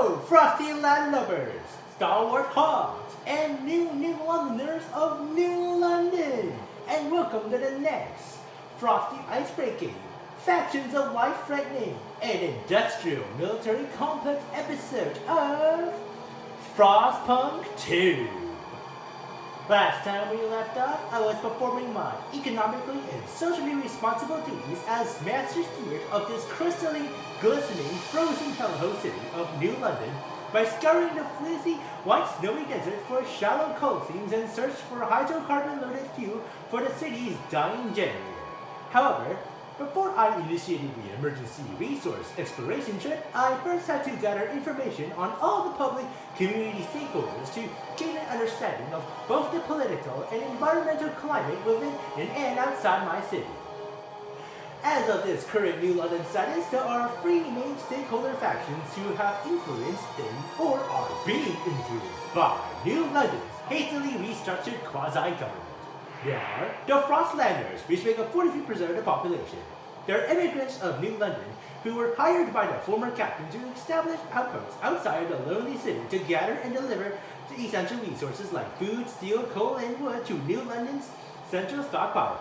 Hello, Frosty Land lovers, Star Wars hogs, and New Londoners of New London, and welcome to the next Frosty Icebreaking, Factions of Life-Threatening, and Industrial Military Complex episode of FROSTPUNK 2. Last time we left off, I was performing my economically and socially responsible duties as Master Steward of this crystally glistening frozen hellhole city of New London by scouring the fleecy white snowy desert for shallow coal seams and search for hydrocarbon-loaded fuel for the city's dying generator. However, before I initiated the emergency resource exploration trip, I first had to gather information on all the public community stakeholders to gain an understanding of both the political and environmental climate within and outside my city. As of this current New London status, there are three main stakeholder factions who have influence in or are being influenced by New London's hastily restructured quasi-government. They are the FROSTLANDS, which make up 43% of the population. They're immigrants of New London who were hired by the former captain to establish outposts outside the lonely city to gather and deliver the essential resources like food, steel, coal, and wood to New London's central stockpiles.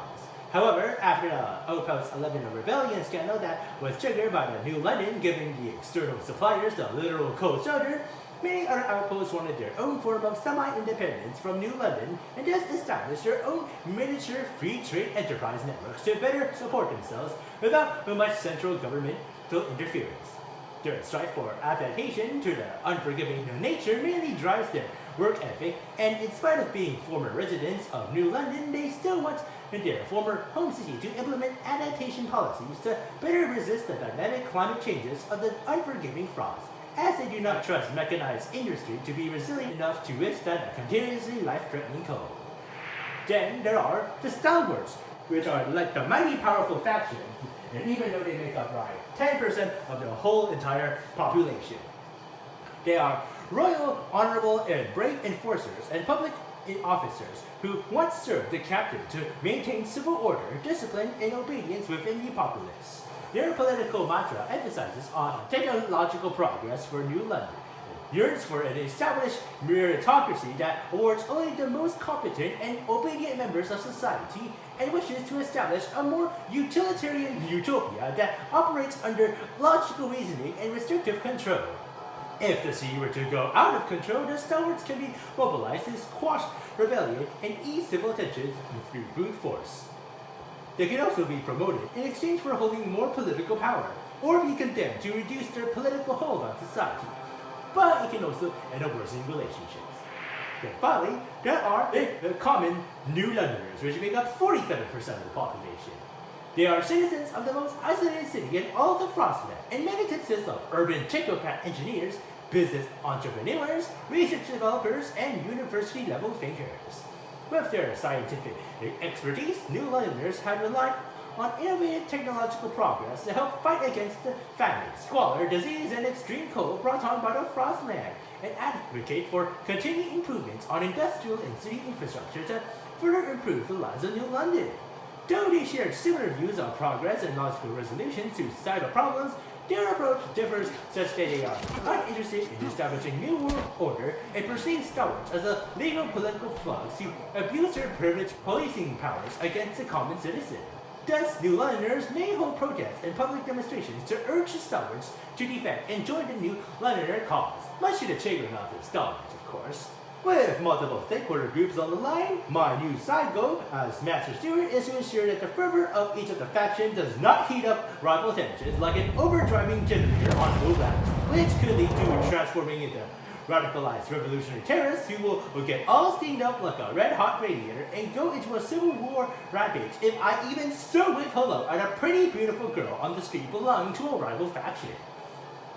However, after the Outpost 11 rebellion scandal that was triggered by the New London giving the external suppliers the literal cold shoulder, many other outposts wanted their own form of semi-independence from New London and thus established their own miniature free trade enterprise networks to better support themselves without much central governmental interference. Their strive for adaptation to the unforgiving new nature mainly drives their work ethic, and in spite of being former residents of New London, they still want in their former home city to implement adaptation policies to better resist the dynamic climate changes of the unforgiving frost, as they do not trust mechanized industry to be resilient enough to withstand a continuously life-threatening cold. Then there are the Stalwarts, which are like the mighty powerful faction, and even though they make up right 10% of the whole entire population. They are royal, honorable, and brave enforcers and public officers who once served the captain to maintain civil order, discipline, and obedience within the populace. Their political mantra emphasizes on technological progress for New London, yearns for an established meritocracy that awards only the most competent and obedient members of society, and wishes to establish a more utilitarian utopia that operates under logical reasoning and restrictive control. If the city were to go out of control, the Stalwarts can be mobilized to squash rebellion and ease civil tensions through brute force. They can also be promoted in exchange for holding more political power, or be condemned to reduce their political hold on society. But it can also end up worsening relationships. Then finally, there are the common New Londoners, which make up 47% of the population. They are citizens of the most isolated city in all of the Frostland, and many consist of urban technocrat engineers, business entrepreneurs, research developers, and university-level thinkers. With their scientific expertise, New Londoners have relied on innovative technological progress to help fight against the famine, squalor, disease, and extreme cold brought on by the Frostland, and advocate for continued improvements on industrial and city infrastructure to further improve the lives of New London. Though they share similar views on progress and logical resolutions to societal problems, their approach differs such that they are uninterested in establishing new world order and perceive Stalwarts as a legal political thugs who abuse their privileged policing powers against the common citizen. Thus, New Londoners may hold protests and public demonstrations to urge the Stalwarts to defend and join the New Londoner cause, much to the chagrin of the Stalwarts, of course. With multiple stakeholder groups on the line, my new side goal as Master Steward is to ensure that the fervor of each of the factions does not heat up rival tensions like an overdriving generator on low lamps, which could lead to transforming into radicalized revolutionary terrorists who will get all steamed up like a red-hot radiator and go into a civil war rampage if I even so wave hello at a pretty beautiful girl on the street belonging to a rival faction.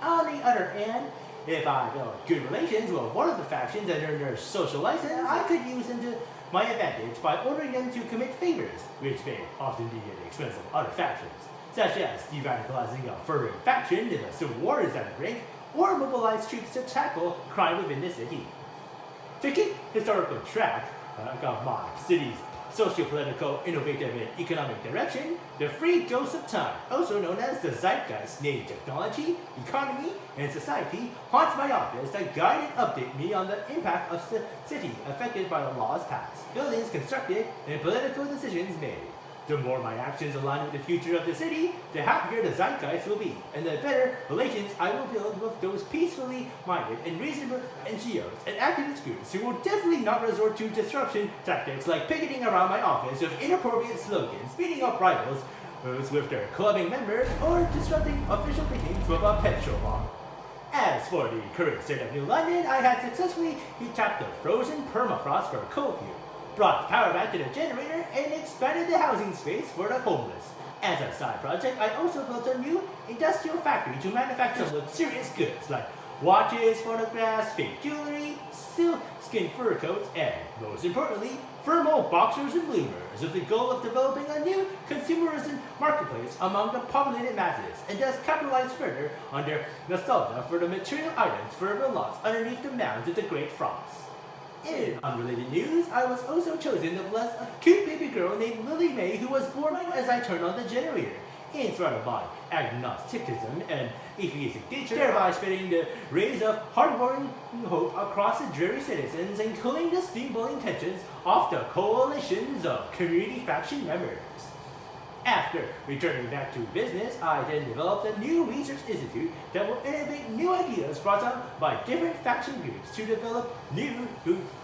On the other hand, if I build good relations with one of the factions and earn their social license, I could use them to my advantage by ordering them to commit favors, which may often be at the expense of other factions, such as de-radicalizing a fervent faction if a civil war is at the brink, or mobilize troops to tackle crime within the city. To keep historical track of my city's socio-political, innovative, and economic direction, the free dose of time, also known as the zeitgeist, named technology, economy, and society, haunts my office that guide and update me on the impact of the city affected by the laws passed, buildings constructed, and political decisions made. The more my actions align with the future of the city, the happier the zeitgeist will be, and the better relations I will build with those peacefully minded and reasonable NGOs and activist groups who will definitely not resort to disruption tactics like picketing around my office with inappropriate slogans, beating up rivals with their clubbing members, or disrupting official meetings with a petrol bomb. As for the current state of New London, I had successfully tapped the frozen permafrost for coal fuel, brought power back to the generator, and expanded the housing space for the homeless. As a side project, I also built a new industrial factory to manufacture luxurious goods like watches, photographs, fake jewelry, seal-skin fur coats, and, most importantly, thermal boxers and bloomers, with the goal of developing a new consumerism marketplace among the populated masses, and thus capitalize further on their nostalgia for the material items forever lost underneath the mounds of the Great Frost. In unrelated news, I was also chosen to bless a cute baby girl named Lily Mae who was born as I turned on the generator, inspired by agnosticism and atheistic nature, thereby spreading the rays of heartwarming hope across the dreary citizens and cooling the steam-boiling tensions of the coalitions of community faction members. After returning back to business, I then developed a new research institute that will innovate new ideas brought up by different faction groups to develop new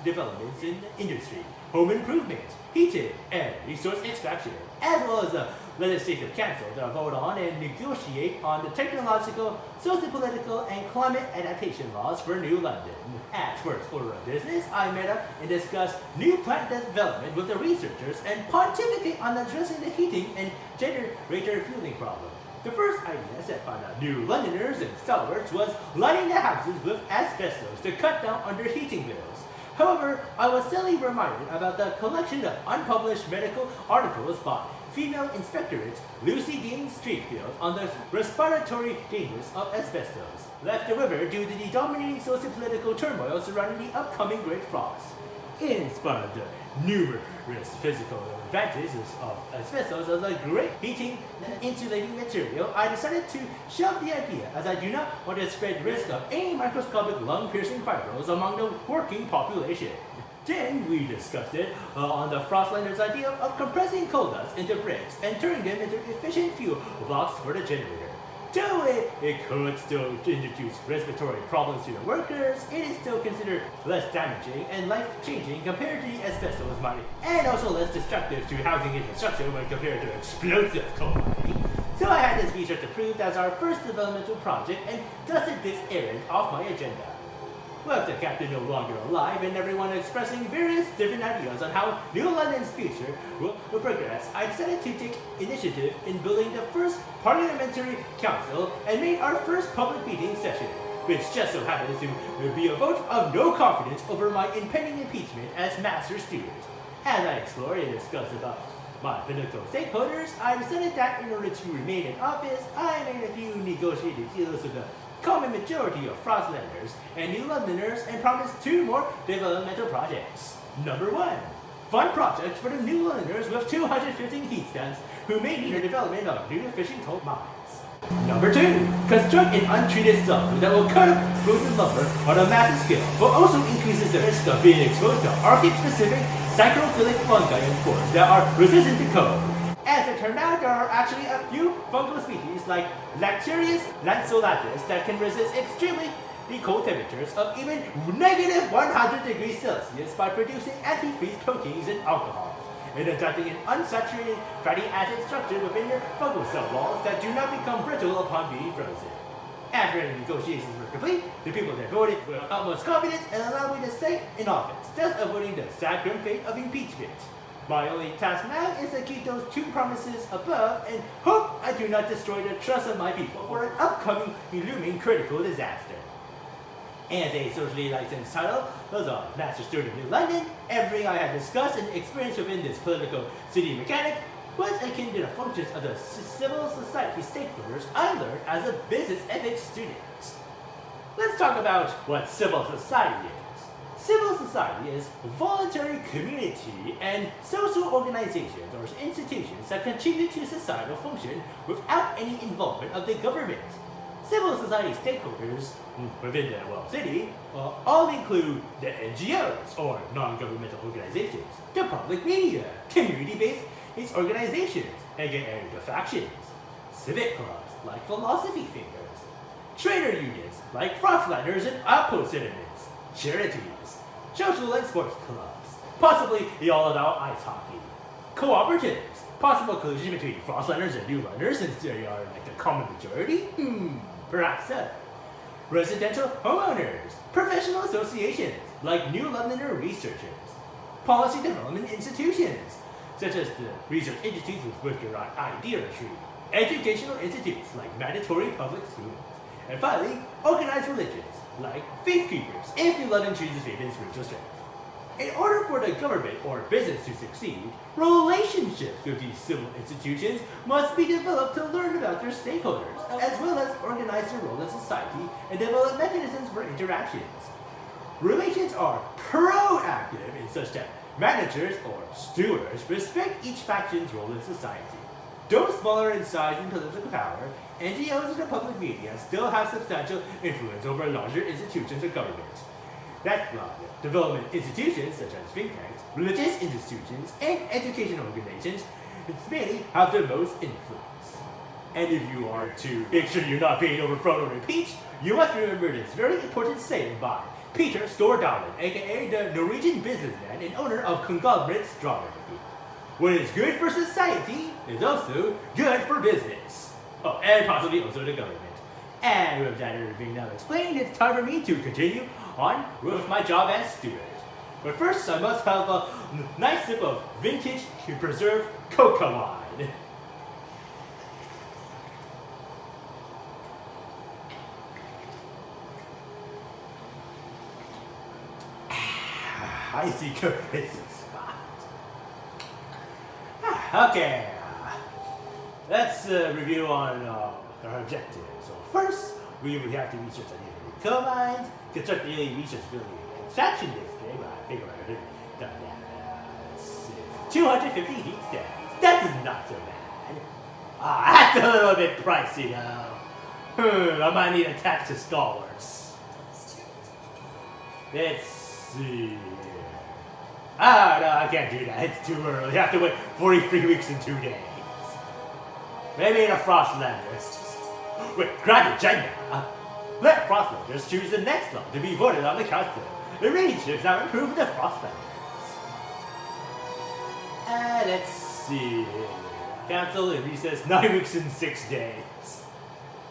developments in the industry, home improvement, heating, and resource extraction, as well as the legislative council to vote on and negotiate on the technological, socio-political, and climate adaptation laws for New London. As first order of business, I met up and discussed new plant development with the researchers and pontificate on addressing the heating and generator fueling problem. The first idea set by the New Londoners and stalwarts was lining the houses with asbestos to cut down on their heating bills. However, I was sadly reminded about the collection of unpublished medical articles by female inspectorate Lucy Dean Streetfield on the respiratory dangers of asbestos, left the river due to the dominating socio-political turmoil surrounding the upcoming Great Frost. In spite of the numerous physical advantages of asbestos as a great heating and insulating material, I decided to shelve the idea as I do not want to spread risk of any microscopic lung-piercing fibros among the working population. Then we discussed it on the FROSTLANDS idea of compressing coal dust into bricks and turning them into efficient fuel blocks for the generator. Though it could still introduce respiratory problems to the workers, it is still considered less damaging and life-changing compared to the asbestos mining, and also less destructive to housing infrastructure when compared to explosive coal mining. So I had this research approved as our first developmental project and dusted this errand off my agenda. With the captain no longer alive and everyone expressing various different ideas on how New London's future will progress, I decided to take initiative in building the first parliamentary council and made our first public meeting session, which just so happens to be a vote of no confidence over my impending impeachment as Master Steward. As I explored and discussed about my political stakeholders, I decided that in order to remain in office, I made a few negotiated deals with the common majority of FROSTLANDers and New Londoners and promised 2 more developmental projects. Number 1. Fund projects for the New Londoners with 215 heat stamps who may need the development of new efficient coal mines. Number 2. Construct an untreated zone that will cut up frozen lumber on a massive scale, but also increases the risk of being exposed to Arctic-specific psychrophilic fungi and spores that are resistant to cold. As it turned out, there are actually a few fungal species like Lacterius lanceolatus that can resist extremely cold temperatures of even negative 100 degrees Celsius by producing antifreeze proteins and alcohols, and adapting an unsaturated fatty acid structure within their fungal cell walls that do not become brittle upon being frozen. After the negotiations were complete, the people that voted with utmost confidence and allowed me to stay in office, thus avoiding the sad grim fate of impeachment. My only task now is to keep those 2 promises above and hope I do not destroy the trust of my people for an upcoming looming critical disaster. As a socially licensed title as a Master Steward of New London, everything I had discussed and experienced within this political city mechanic was akin to the functions of the civil society stakeholders I learned as a business ethics student. Let's talk about what civil society is. Civil society is voluntary community and social organizations or institutions that contribute to societal function without any involvement of the government. Civil society stakeholders within the city all include the NGOs or non-governmental organizations, the public media, community-based organizations, aka the factions, civic clubs like philosophy thinkers, trader unions like FROSTLANDS and outpost settlements, charities, social and sports clubs, possibly the all-out ice hockey, cooperatives, possible collision between FROSTLANDS and Newlanders since they are like the common majority? Perhaps so. Residential homeowners, professional associations like New Londoner researchers, policy development institutions such as the research institutes with their idea tree, educational institutes like mandatory public schools, and finally, organized religions like faith keepers if New London chooses faith in spiritual strength. In order for the government or business to succeed, relationships with these civil institutions must be developed to learn about their stakeholders, as well as organize their role in society and develop mechanisms for interactions. Relations are proactive in such that managers or stewards respect each faction's role in society. Though smaller in size and political power, NGOs and the public media still have substantial influence over larger institutions of government. That's why development institutions such as think tanks, religious institutions, and educational organizations mainly have the most influence. And if you are to make sure you're not being overthrown or impeached, you must remember this very important saying by Peter Stordalen, aka the Norwegian businessman and owner of conglomerate Strawberry Group. What is good for society is also good for business. Oh, and possibly also the government. And with that everything now explained, it's time for me to continue on with my job as steward. But first, I must have a nice sip of vintage preserved cocoa wine. I see it's a spot. Okay, let's review on our objectives. So first, we would have to research the coal mines, construct the alien research building extraction district. I think I heard done that. 250 heat stacks. That is not so bad. That's a little bit pricey though. I might need a tax to stalwarts. Let's see. No, I can't do that. It's too early. You have to wait 43 weeks and 2 days. Maybe in a FROSTLANDS. Wait, grand agenda. Let FROSTLANDS choose the next law to be voted on the council. The relationships now improve the FROSTLANDS. Let's see. Council in recess 9 weeks and 6 days.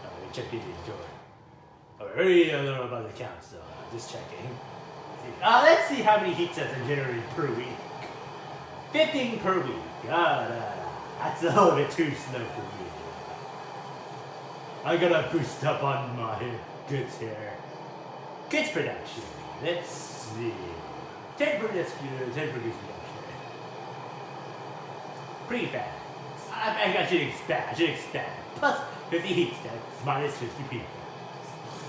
Let me check the door. Already a little about the council. Just checking. Let's see how many heat sets are generated per week. 15 per week. That's a little bit too slow for me. I gotta boost up on my goods here. Goods production. Let's see. 10 for this, 10 for goods production. Pretty fast. I should expand. Plus 50 heat stacks, minus 50 people.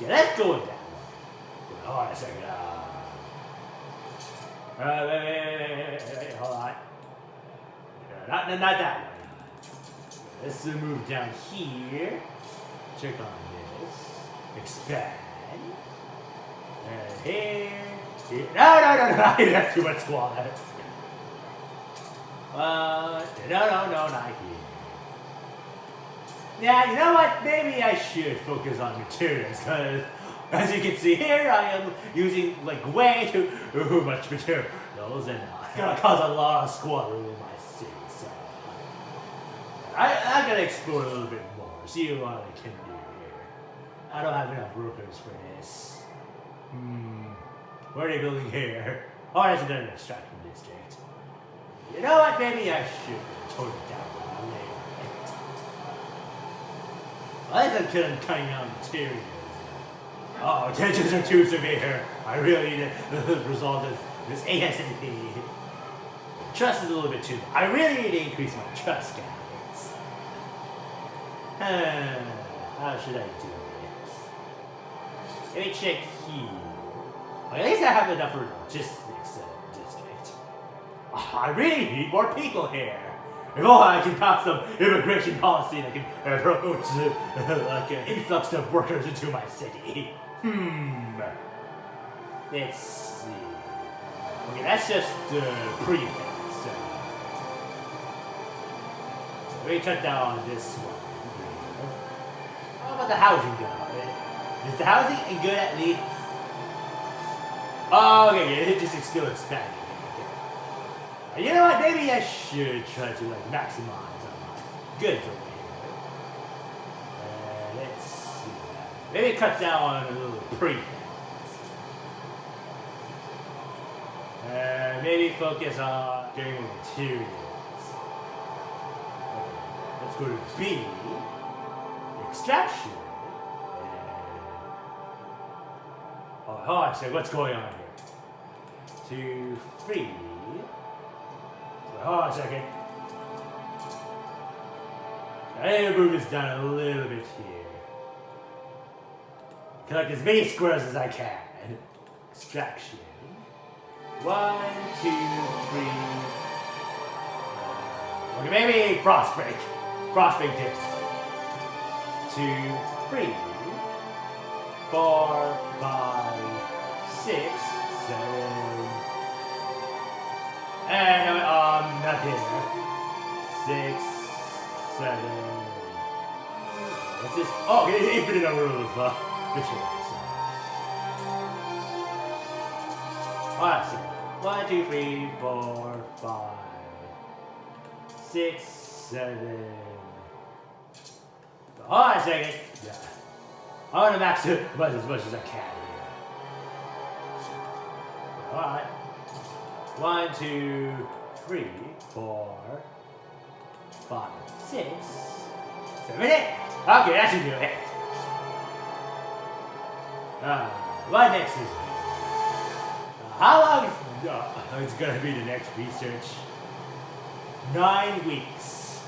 Yeah, let's go with that one. Hold on a second. Wait, hold on. Not that one. Let's move down here. Check on this. Expand. Here. No, that's too much squad. No, not here. Yeah, you know what? Maybe I should focus on materials, because as you can see here, I am using like way too much materials, and it's gonna cause a lot of squad room in my city. So I gotta explore a little bit more, see what I can do here. I don't have enough workers for this. What are they building here? Oh, that's another extraction district. You know what? Maybe I should tone it down a little later. I think I'm cutting out materials. Oh, tensions are too severe. I really need to resolve this ASAP. Trust is a little bit too low. I really need to increase my trust, guys. How should I do this? Let me check here. Well, at least I have enough for logistics district. Oh, I really need more people here. If only I can pass some immigration policy that can promote like an influx of workers into my city. Let's see. Okay, that's just the prefix. So we cut down on this one. How about the housing go? Is the housing good at least? Oh, okay, it just still expanding. Okay. You know what? Maybe I should try to like maximize on my goods over here. Let's see. Maybe cut down on a little prefix. Maybe focus on getting materials. Okay. Let's go to B. Extraction. Oh, hold on a second. What's going on here? 2, 3. Hold on a second. I need to move this down a little bit here. Collect as many squares as I can. Extraction. 1, 2, 3. Okay, maybe frost break. Frost break dips. 2, 3, 4, 5, 6, 7. And not there. 6, 7. What's this? Oh, okay, infinite number of rituals. Alright, so 1, 2, 3, 4, 5, 6, 7. Hold on a second. Yeah. I want to max it as much as I can here. Alright. 1, 2, 3, 4, 5, 6, 7, 8. Okay, that should do it. What next is it? How long is it's gonna be the next research? 9 weeks.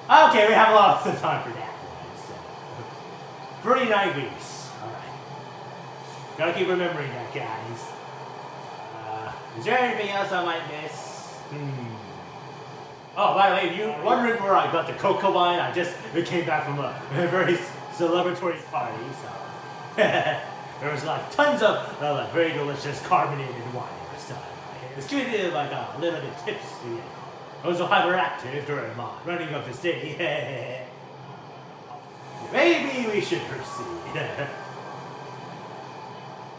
Okay, we have lots of time for that. 39 weeks. Alright. Gotta keep remembering that, guys. Is there anything else I might miss? Oh, by the way, if you're wondering where I got the cocoa wine, I just came back from a very celebratory party, so there was like tons of like very delicious carbonated wine or stuff. It's treated like a little bit tipsy. I was so hyperactive during my running of the city. Maybe we should proceed.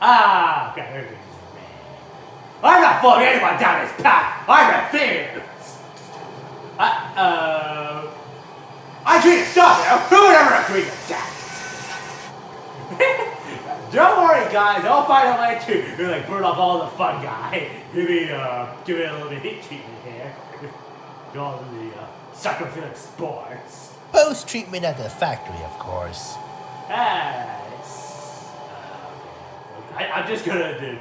Okay, everything's red. I'm not following anyone down this path. I refuse. I treat it stop. Who would ever agree to that? Don't worry, guys. I'll find a way to like burn off all the fun guy. Maybe give it a little bit of heat treatment here. Do all the sacrificial spores. Post-treatment at the factory, of course. I'm just gonna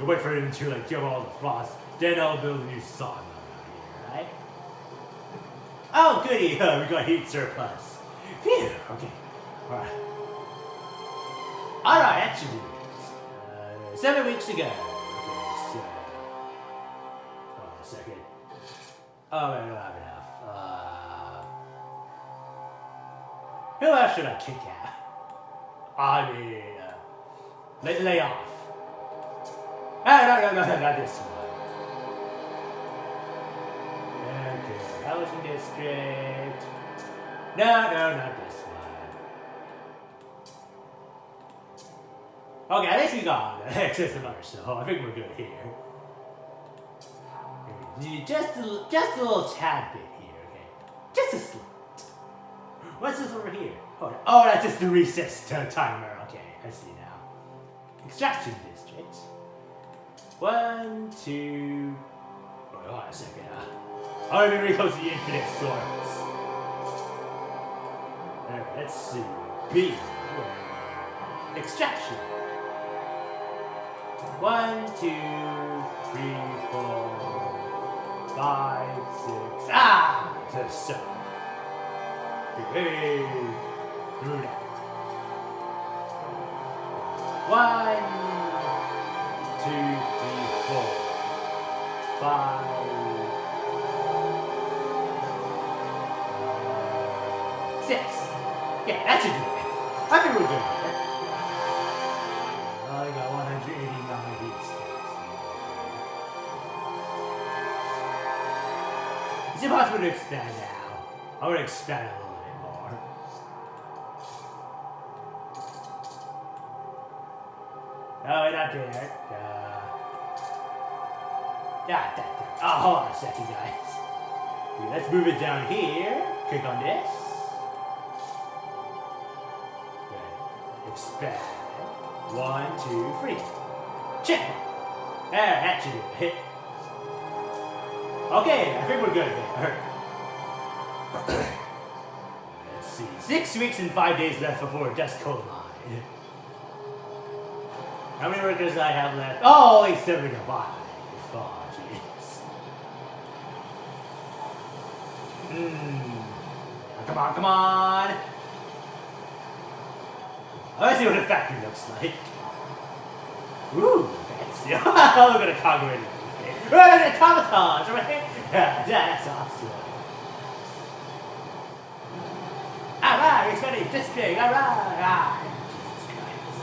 wait for him to like give all the frost. Then I'll build a new song over here, right? Oh, goody! We got heat surplus. Phew. Okay. Alright. Alright, that should do it. 7 weeks to go. Okay, so. Hold on a second. Oh, I don't have enough. Who else should I kick out? I mean, lay off. No, not this one. Okay, housing district. No, not this one. Okay, at least we got excess of others, so I think we're good here. Just a little tad bit here, okay? Just a slight. What's this over here? Oh, that's just the recess timer. Okay, I see now. Extraction district. 1, 2. Hold on a second. I want to be really close to the infinite source. Alright, let's see. B. Extraction. 1, 2, 3, 4, 5, 6. Just so. Hey, 1, 2, 3, 4, 5, 6. Yeah, that should do it. I think we're good. I got 189 heat steps. It's impossible to expand now. I want to expand a little bit more. Oh, not there. Oh, hold on a second, guys. Okay, let's move it down here. Click on this. Okay. Expand. 1, 2, 3. Check. There, that should do it. Okay, I think we're good there. Let's see. 6 weeks and 5 days left before just collide. How many workers do I have left? Oh, only 75. Oh, jeez. Come on, come on. Let's see what the factory looks like. Ooh, fancy. Look at the congregating. Look at the automatons, right? Yeah, that's awesome. Alright, it's ready. This big. Alright. Jesus Christ.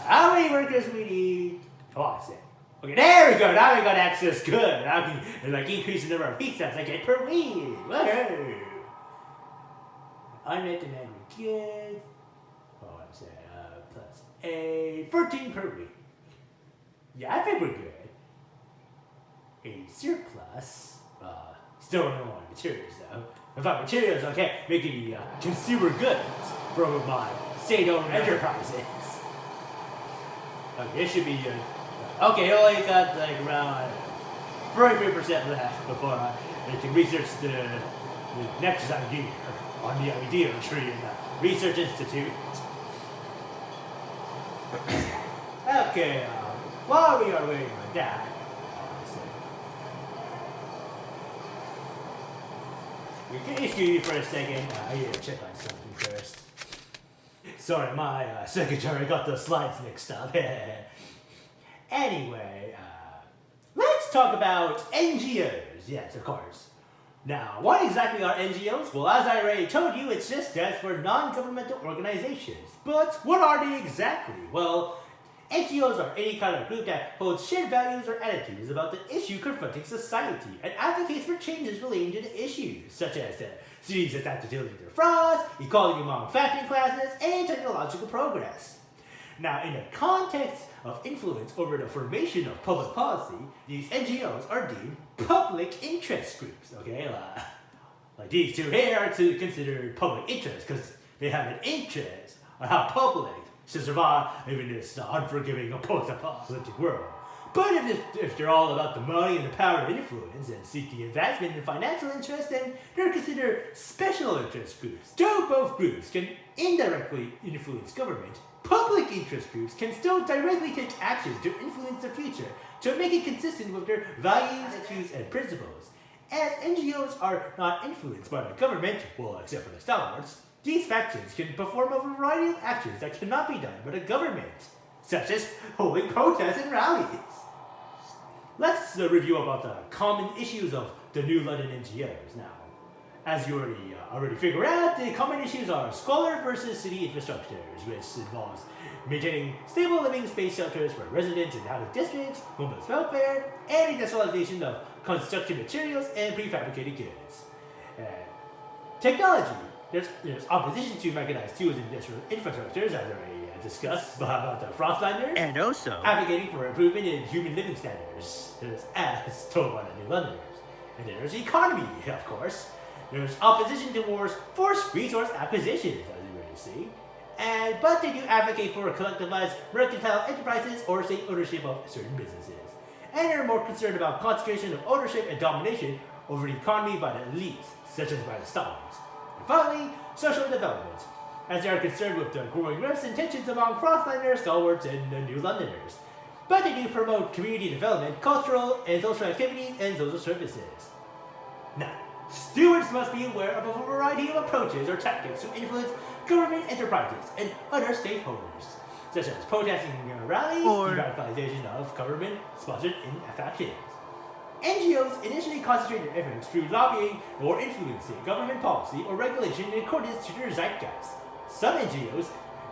How many workers we need? Oh, I said. Okay, there we go. Now we got access. Good. Now we can like increase the number of heat steps I get per week. Woohoo! Unmet demand we get. Oh, I said plus 8, 13 per week. Yeah, I think we're good. A surplus. Still don't know materials though. In fact, materials I can't make any consumer goods from my state-owned enterprises. Okay, it should be good. Okay, only got like around 43% left before I can research the next idea on the idea tree in the Research Institute. Okay, while we are waiting on that, excuse me for a second. I need to check on something first. Sorry, my secretary got the slides mixed up. Anyway, let's talk about NGOs. Yes, of course. Now, what exactly are NGOs? Well, as I already told you, it just stands for non-governmental organizations. But what are they exactly? Well, NGOs are any kind of group that holds shared values or attitudes about the issue confronting society and advocates for changes relating to the issues, such as the city's adaptability to frost, equality among factory classes, and technological progress. Now, in the context of influence over the formation of public policy, these NGOs are deemed public interest groups, okay? Like these two here are considered public interest because they have an interest on how public should survive even in this unforgiving post-apocalyptic world. But if they're all about the money and the power of influence and seek the advancement in financial interest, then they're considered special interest groups. Though both groups can indirectly influence government, public interest groups can still directly take action to influence the future to make it consistent with their values, attitudes, and principles. As NGOs are not influenced by the government, well, except for the stalwarts, these factions can perform a variety of actions that cannot be done by the government, such as holding protests and rallies. Let's review about the common issues of the New London NGOs now. As you already figured out, the common issues are scholar versus city infrastructures, which involves maintaining stable living space shelters for residents in housing districts, homeless welfare, and the desolidation of construction materials and prefabricated goods. Technology. There's opposition to mechanized tools and industrial infrastructures, as already discussed about the FROSTLANDS, And also, advocating for improvement in human living standards, as told by the New Londoners. And then there's economy, of course. There's opposition towards forced resource acquisitions, as you already see. But they do advocate for collectivized mercantile enterprises or state ownership of certain businesses. And they're more concerned about concentration of ownership and domination over the economy by the elites, such as by the stalwarts. And finally, social development, as they are concerned with the growing rifts and tensions among FROSTLANDers, stalwarts, and the New Londoners. But they do promote community development, cultural and social activities, and social services. Now, stewards must be aware of a variety of approaches or tactics to influence government enterprises and other stakeholders. such as protesting rallies, Or- de-radicalization of government-sponsored factions. NGOs initially concentrated their efforts through lobbying or influencing government policy or regulation in accordance to their zeitgeist. Some NGOs,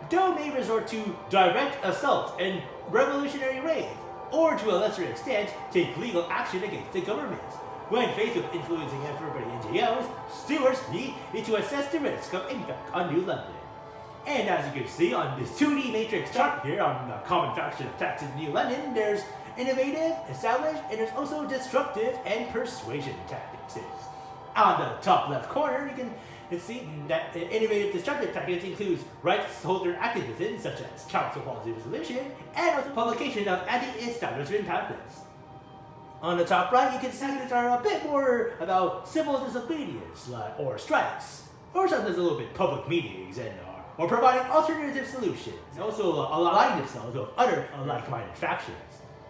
though, may resort to direct assaults and revolutionary raids, or to a lesser extent, take legal action against the government. When faced with influencing effort by NGOs, stewards need to assess the risk of impact on New London. And as you can see on this 2D matrix chart here on the common faction of attacks in New London, there's innovative, established, and there's also destructive and persuasion tactics. On the top left corner, you can see that innovative destructive tactics includes rights holder activism, such as council policy resolution, and also publication of anti-establishment pamphlets. On the top right, you can see that are a bit more about civil disobedience, or strikes, or sometimes a little bit public meetings, and or providing alternative solutions, and also aligning themselves with other like-minded factions.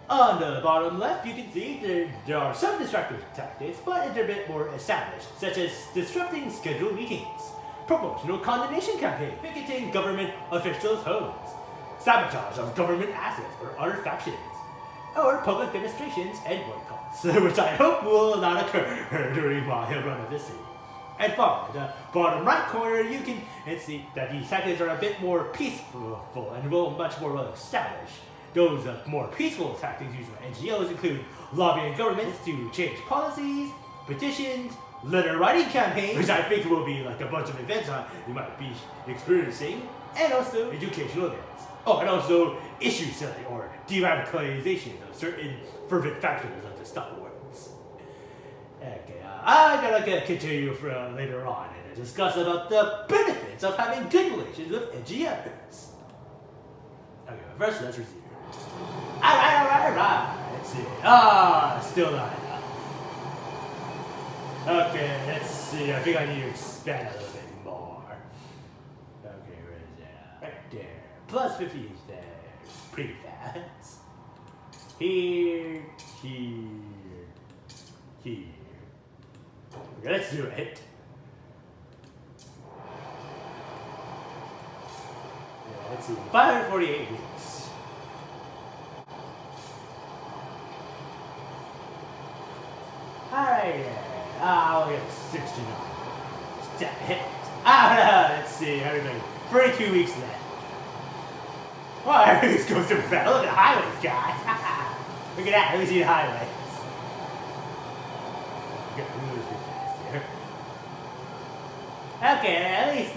On the bottom left, you can see there are some destructive tactics, but they're a bit more established, such as disrupting scheduled meetings, promotional condemnation campaign, picketing government officials' homes, sabotage of government assets or other factions, or public demonstrations and boycotts, which I hope will not occur during my run of this scene. And finally, the bottom right corner, you can see that these tactics are a bit more peaceful and much more well established. Those more peaceful tactics used by NGOs include lobbying governments to change policies, petitions, letter writing campaigns, which I think will be like a bunch of events you might be experiencing, and also educational events. Oh, and also issue selling or de-radicalization of certain fervent factions of the Star Wars. Okay, I'm gonna continue later on and discuss about the benefits of having good relations with NGOs. Okay, but first let's review. Alright. Let's see. Still not enough. Okay, let's see. I think I need to expand a little bit more. Okay, where is that? Right there. Plus 50 is there. Pretty fast. Here. Okay, let's do it. Yeah, let's see. 548 weeks. Alright, I'll get 69. Damn it. Let's see, everybody. 32 weeks left. Well, everything's going so fast. Look at the highways, guys. Look at that. Let me see the highways. Really fast here. Okay, at least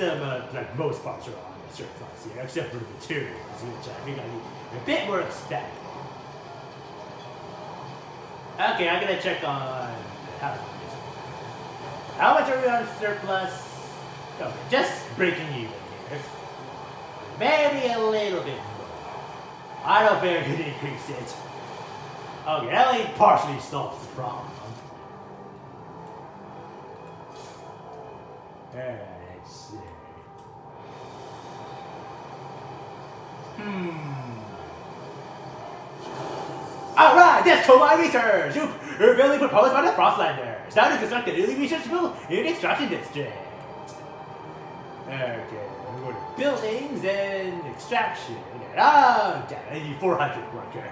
like most parts are on the surplus here, except for the materials, which I think I need a bit more expanded. Okay, I'm gonna check on how much are we on surplus? Okay, just breaking even here. Maybe a little bit more. I don't think I can increase it. Okay, that only partially solves the problem. Alright, let's see. Alright, that's for my research! Your building proposed by the FROSTLANDS. Now to construct a newly researchable in extraction district. Okay, we're going to buildings and extraction. Oh, damn, I need 400 workers.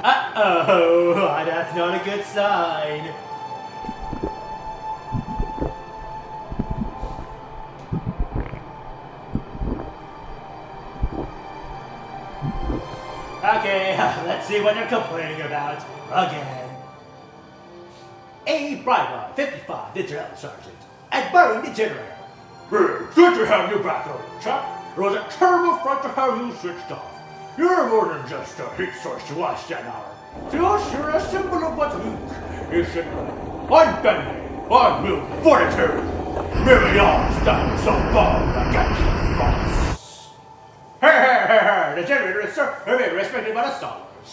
Uh-oh, that's not a good sign. Okay, let's see what they're complaining about again. A Brightline 55, the drill sergeant, and burning the generator. Good to have you back on, chap. It was a terrible fright to have you switched off. You're more than just a heat source to us, that hour. To us, you're a symbol of what's weak. You should know. Unbending, unmoved fortitude. Merely all stand so bold against the false. The generator is very respected by the Star Wars.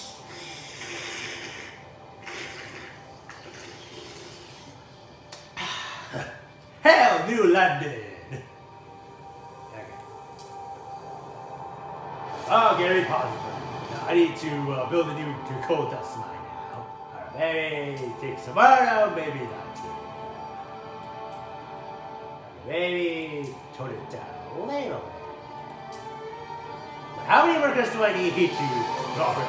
Hail, New London! Okay, let me pause it for a minute. I need to build a new coal dust mine now. Alright, Maybe take tomorrow, maybe not too. Maybe tone it down a little bit. How many workers do I need to drop it?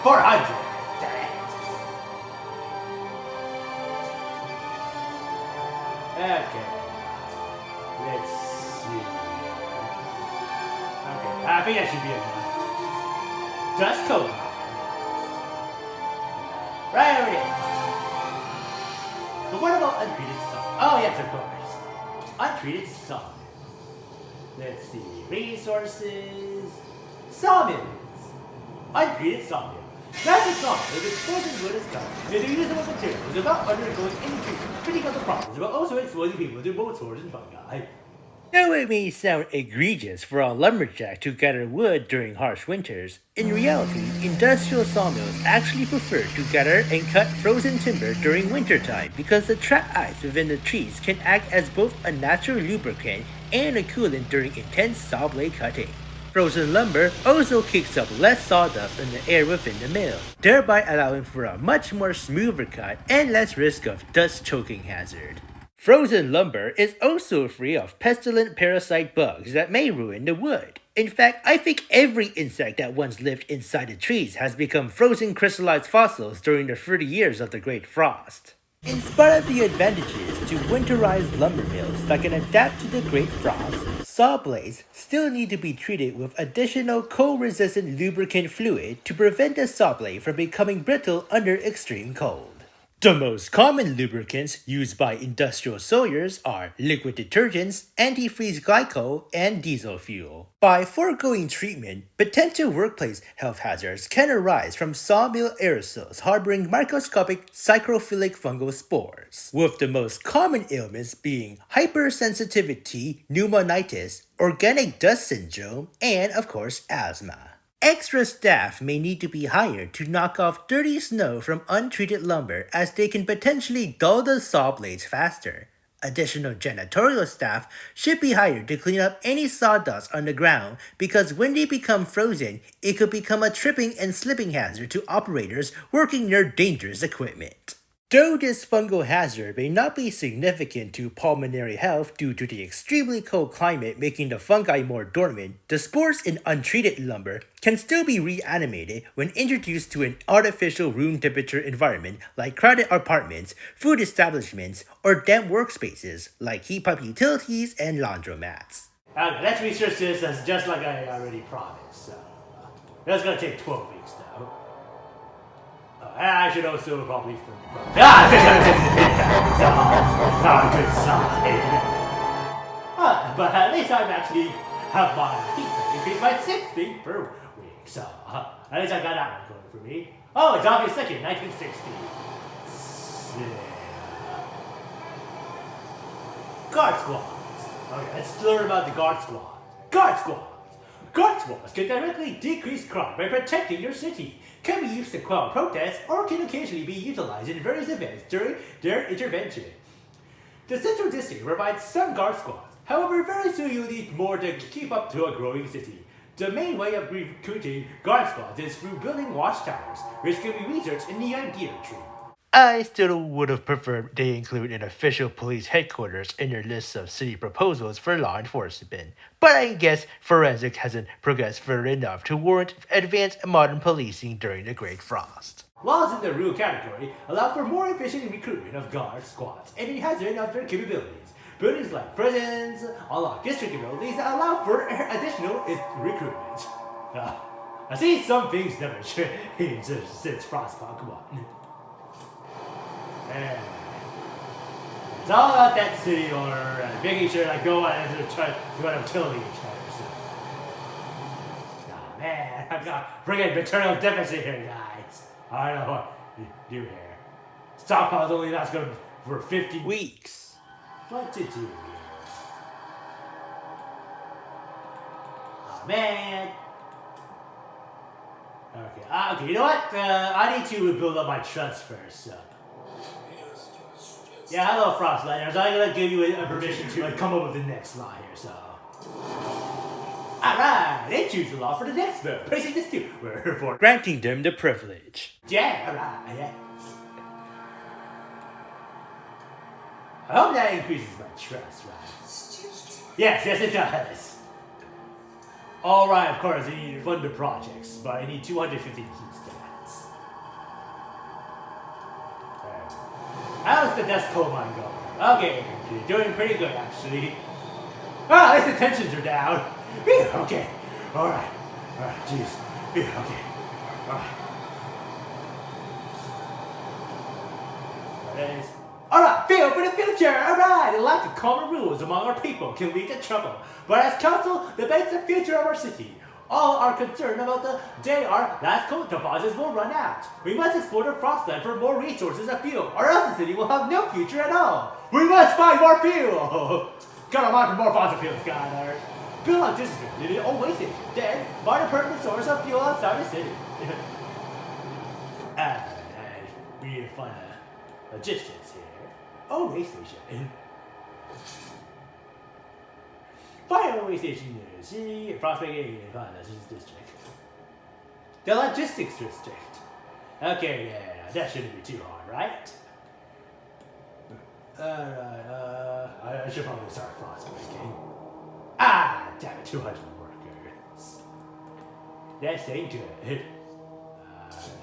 400! Damn it! Okay. Let's see. Okay, I think that should be enough. Dust coat. Right over there. But what about untreated sawmill? Oh yes, of course. Untreated sawmill. Let's see. Resources. Sawmills. Untreated sawmill. That's a sawmill with frozen wood is cut into usable materials without undergoing any treatment, treating other problems, but also exposing people to both swords and fungi. Though it may sound egregious for a lumberjack to gather wood during harsh winters, in reality, industrial sawmills actually prefer to gather and cut frozen timber during wintertime because the trapped ice within the trees can act as both a natural lubricant and a coolant during intense saw blade cutting. Frozen lumber also kicks up less sawdust in the air within the mill, thereby allowing for a much more smoother cut and less risk of dust choking hazard. Frozen lumber is also free of pestilent parasite bugs that may ruin the wood. In fact, I think every insect that once lived inside the trees has become frozen crystallized fossils during the 30 years of the Great Frost. In spite of the advantages to winterized lumber mills that can adapt to the Great Frost, saw blades still need to be treated with additional cold-resistant lubricant fluid to prevent the saw blade from becoming brittle under extreme cold. The most common lubricants used by industrial sawyers are liquid detergents, antifreeze glycol, and diesel fuel. By foregoing treatment, potential workplace health hazards can arise from sawmill aerosols harboring microscopic psychrophilic fungal spores, with the most common ailments being hypersensitivity, pneumonitis, organic dust syndrome, and of course asthma. Extra staff may need to be hired to knock off dirty snow from untreated lumber as they can potentially dull the saw blades faster. Additional janitorial staff should be hired to clean up any sawdust on the ground because when they become frozen, it could become a tripping and slipping hazard to operators working near dangerous equipment. Though this fungal hazard may not be significant to pulmonary health due to the extremely cold climate making the fungi more dormant, the spores in untreated lumber can still be reanimated when introduced to an artificial room temperature environment like crowded apartments, food establishments, or damp workspaces like heat pump utilities and laundromats. Okay, let's research this as just like I already promised. So, that's gonna take 12 weeks now. I should also probably film the problem. Ah, not a good sign. But at least I actually have my heat increased by 60 per week. So at least I got that one going for me. Oh, it's August 2nd, 1960. Guard squads. Okay, let's learn about the guard squad. Guard squads. Guard squads can directly decrease crime by protecting your city, can be used to quell protests, or can occasionally be utilized in various events during their intervention. The Central District provides some guard squads, however very soon you'll need more to keep up to a growing city. The main way of recruiting guard squads is through building watchtowers, which can be researched in the idea tree. I still would have preferred they include an official police headquarters in their list of city proposals for law enforcement, but I guess forensic hasn't progressed further enough to warrant advanced modern policing during the Great Frost. Laws in the rule category allow for more efficient recruitment of guard squads and enhancement of their capabilities. Buildings like prisons unlock district abilities that allow for additional recruitment. I see some things never changed since FROSTPUNK 1. It's all about that city or making sure I go out and try to killing each other. So. Oh man, I've got freaking maternal deficit here, guys. I don't know what you do here. Stockpile's only lasts good for 50 weeks. What to do here? Oh man. Okay, you know what? I need to build up my trust first. So. Yeah, hello, Frostlanders. I'm gonna give you a permission to come up with the next line here, so. Alright, and choose the law for the next vote. Praising the steward for granting them the privilege. yeah, alright, yes. I hope that increases my trust, right? Yes, it does. Alright, of course, I need to fund the projects, but I need 250 heat stats. How's the dust coal mine going? Okay, you're doing pretty good, actually. Ah, at least the tensions are down. Phew, okay, alright. Alright, jeez. Phew, okay. Alright. That is. Alright, feel for the future! Alright! The lack of common rules among our people can lead to trouble. But as council debates the future of our city, all are concerned about the day our last coal deposits will run out. We must explore the Frostland for more resources of fuel, or else the city will have no future at all. We must find more fuel! Gotta mine for more fossil fuels, guys. Build on district in an old way station. Then, find a permanent source of fuel outside the city. We need to find logistics here. Oh, way station. Find a way station near the city. Prospect and find the logistics district. The logistics district. Okay, yeah, that shouldn't be too hard, right? I should probably start frostbreaking. Ah, damn it, 200 workers. That ain't good.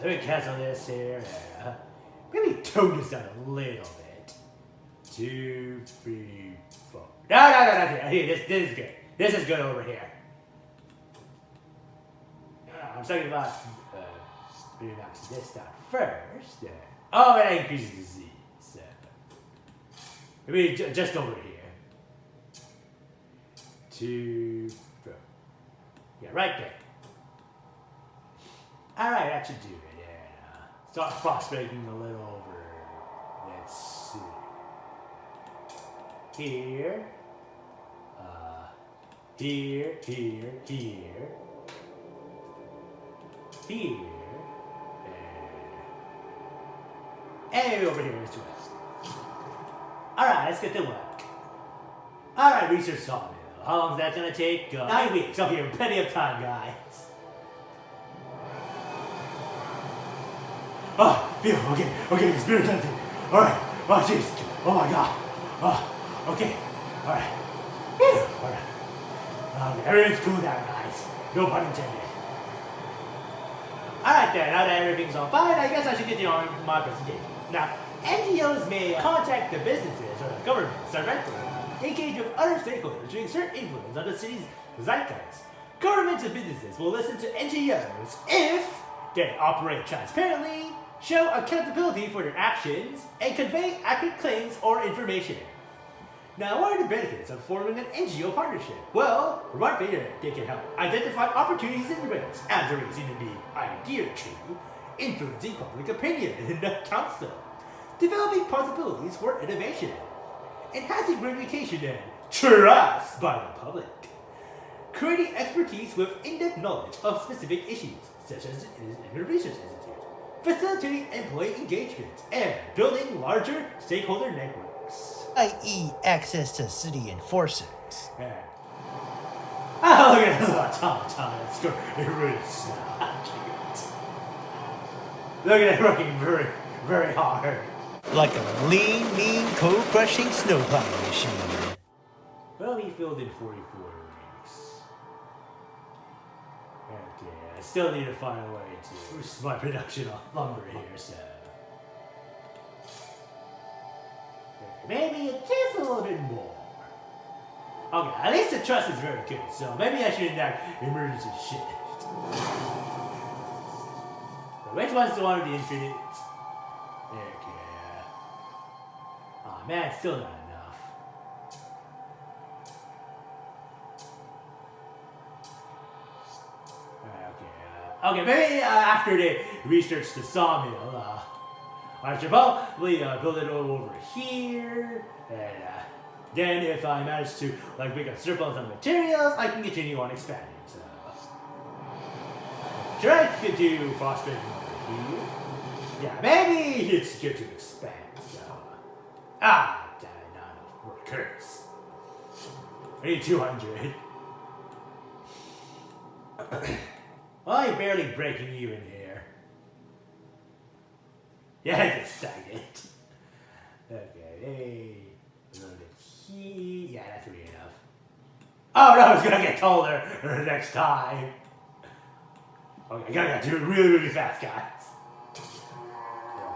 Let me cancel this here. Maybe tone this down a little bit. 2, 3, 4. No. Here, this is good. This is good over here. I'm talking about maybe max this down first. Oh, that increases the Z. So maybe just over here. 2, 4. Yeah, right there. Alright, that should do it. Yeah. Start frostbreaking a little over. Let's see. Here. Here. And maybe over here as well. Alright, let's get to work. Alright, research sawmill. How long is that gonna take? 9 weeks. I'll give you plenty of time, guys. Oh, feel okay, spirit hunting. Alright. Oh jeez. Oh my god. Oh, okay. Alright. Phew. Alright. Okay, everything's cool down, guys. No pun intended. Alright then, now that everything's all fine, I guess I should continue on my presentation. Now, NGOs may contact the businesses or the governments directly, engage with other stakeholders to exert influence on the city's zeitgeist. Governments and businesses will listen to NGOs if they operate transparently, show accountability for their actions, and convey accurate claims or information. Now, what are the benefits of forming an NGO partnership? Well, for one thing, they can help identify opportunities and risks as a reason to be idea true, influencing public opinion in the council, developing possibilities for innovation, enhancing reputation and trust by the public, creating expertise with in-depth knowledge of specific issues, such as in a research institute, facilitating employee engagement, and building larger stakeholder networks. I.e. access to city enforcers. Yeah. Oh, look at that automaton score. It really is cute. Look at it working very, very hard. Like a lean, mean, coal-crushing snowplow machine. Well, he filled in 44 weeks. Okay, I still need to find a way to boost my production of lumber here, so... Maybe just a little bit more. Okay, at least the trust is very good, so maybe I should enact emergency shift. So which one's the one with the infinite? Okay. Oh man, still not enough. Okay, maybe after they research the sawmill, I should probably build it over here, and then if I manage to make a surplus of materials, I can continue on expanding. So, should I continue fostering over here? Yeah, maybe it's good to expand. So, not enough workers. I need 200. I'm barely breaking even here. Yeah, I just stagnant. Okay, hey. A little bit here. Yeah, that's gonna be enough. Oh no, it's gonna get taller next time. Okay, I gotta do it really, really fast, guys.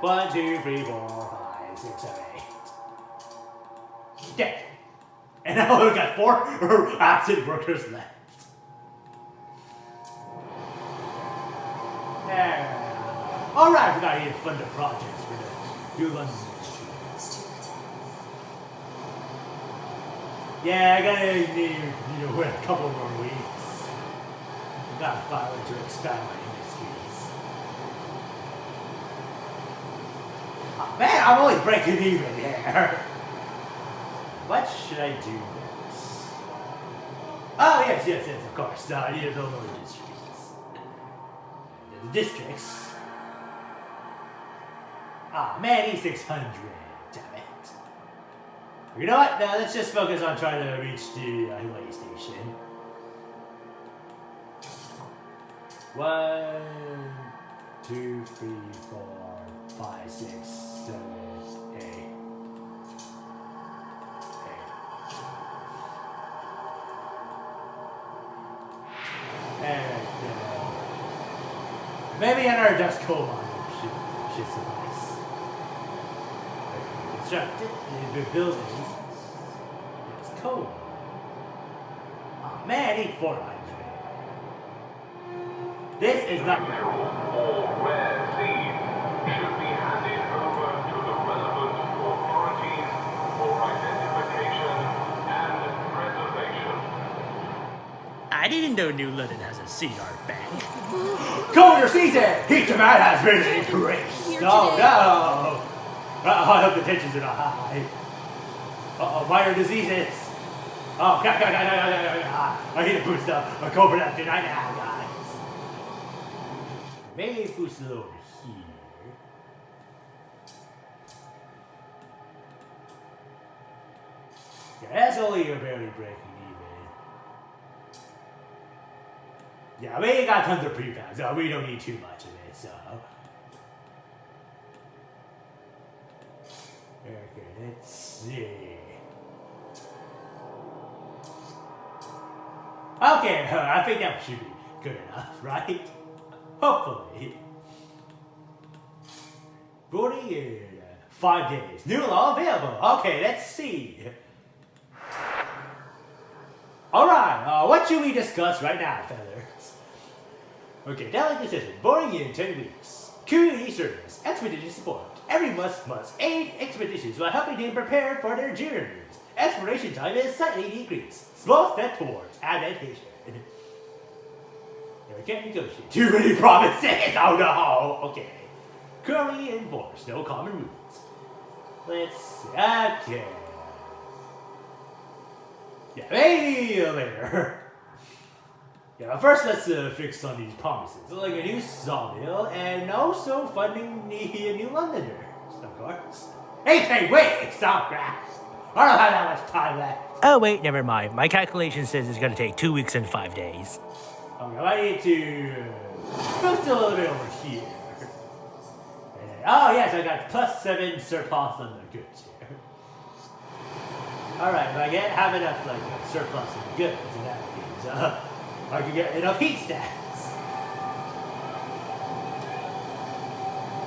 1, 2, 3, 4, 5, 6, 7, 8. Dead. And now we've got 4 absent workers left. There. Alright, we got to fund the projects for the New London Ministry. Yeah, I gotta need, wait a couple more weeks. I gotta finally to expand my industries. Oh, man, I'm only breaking even here. What should I do next? Oh, yes, of course. I need to build more districts. The districts. Ah, man, E600. Damn it. You know what? No, let's just focus on trying to reach the highway station. 1, 2, 3, 4, 5, 6, 7, 8. Maybe another dust coal mine should suffice. Constructed the buildings. It's coal. Oh man, I need 400. This is not. All rare seeds should be handed over to the relevant authorities for identification and preservation. I didn't know New London has a seed art bank. Colder season! Heat demand has been increased! Oh no! I hope the tensions are not high. Minor diseases! Oh, God. I need to boost up a co-production right now, guys. Maybe boost it over here. Yeah, that's only you're barely breaking even. Yeah, we ain't got tons of prefabs, so we don't need too much of it, so. Okay, let's see. Okay, I think that should be good enough, right? Hopefully. 40 in 5 days. New law available. Okay, let's see. Alright, what should we discuss right now, fellas? Okay, daily decision. Boring in 10 weeks. Community service. Expedition support. Every must aid expeditions while helping them prepare for their journeys. Exploration time is slightly decreased. Small step towards adaptation. I can't negotiate. Too many promises! Oh no! Okay. Currently enforced. No common rules. Let's see. Okay. Yeah, maybe later. Yeah, but first let's fix some of these promises. Like a new sawmill and also funding the New Londoners, of course. Hey, wait! Stop, crap! I don't have that much time left. Oh wait, never mind. My calculation says it's gonna take 2 weeks and 5 days. Okay, I need to boost a little bit over here. Oh yes, I got +7 surplus on the goods here. Alright, if I have enough surplus on the goods, and that means I can get enough heat stats.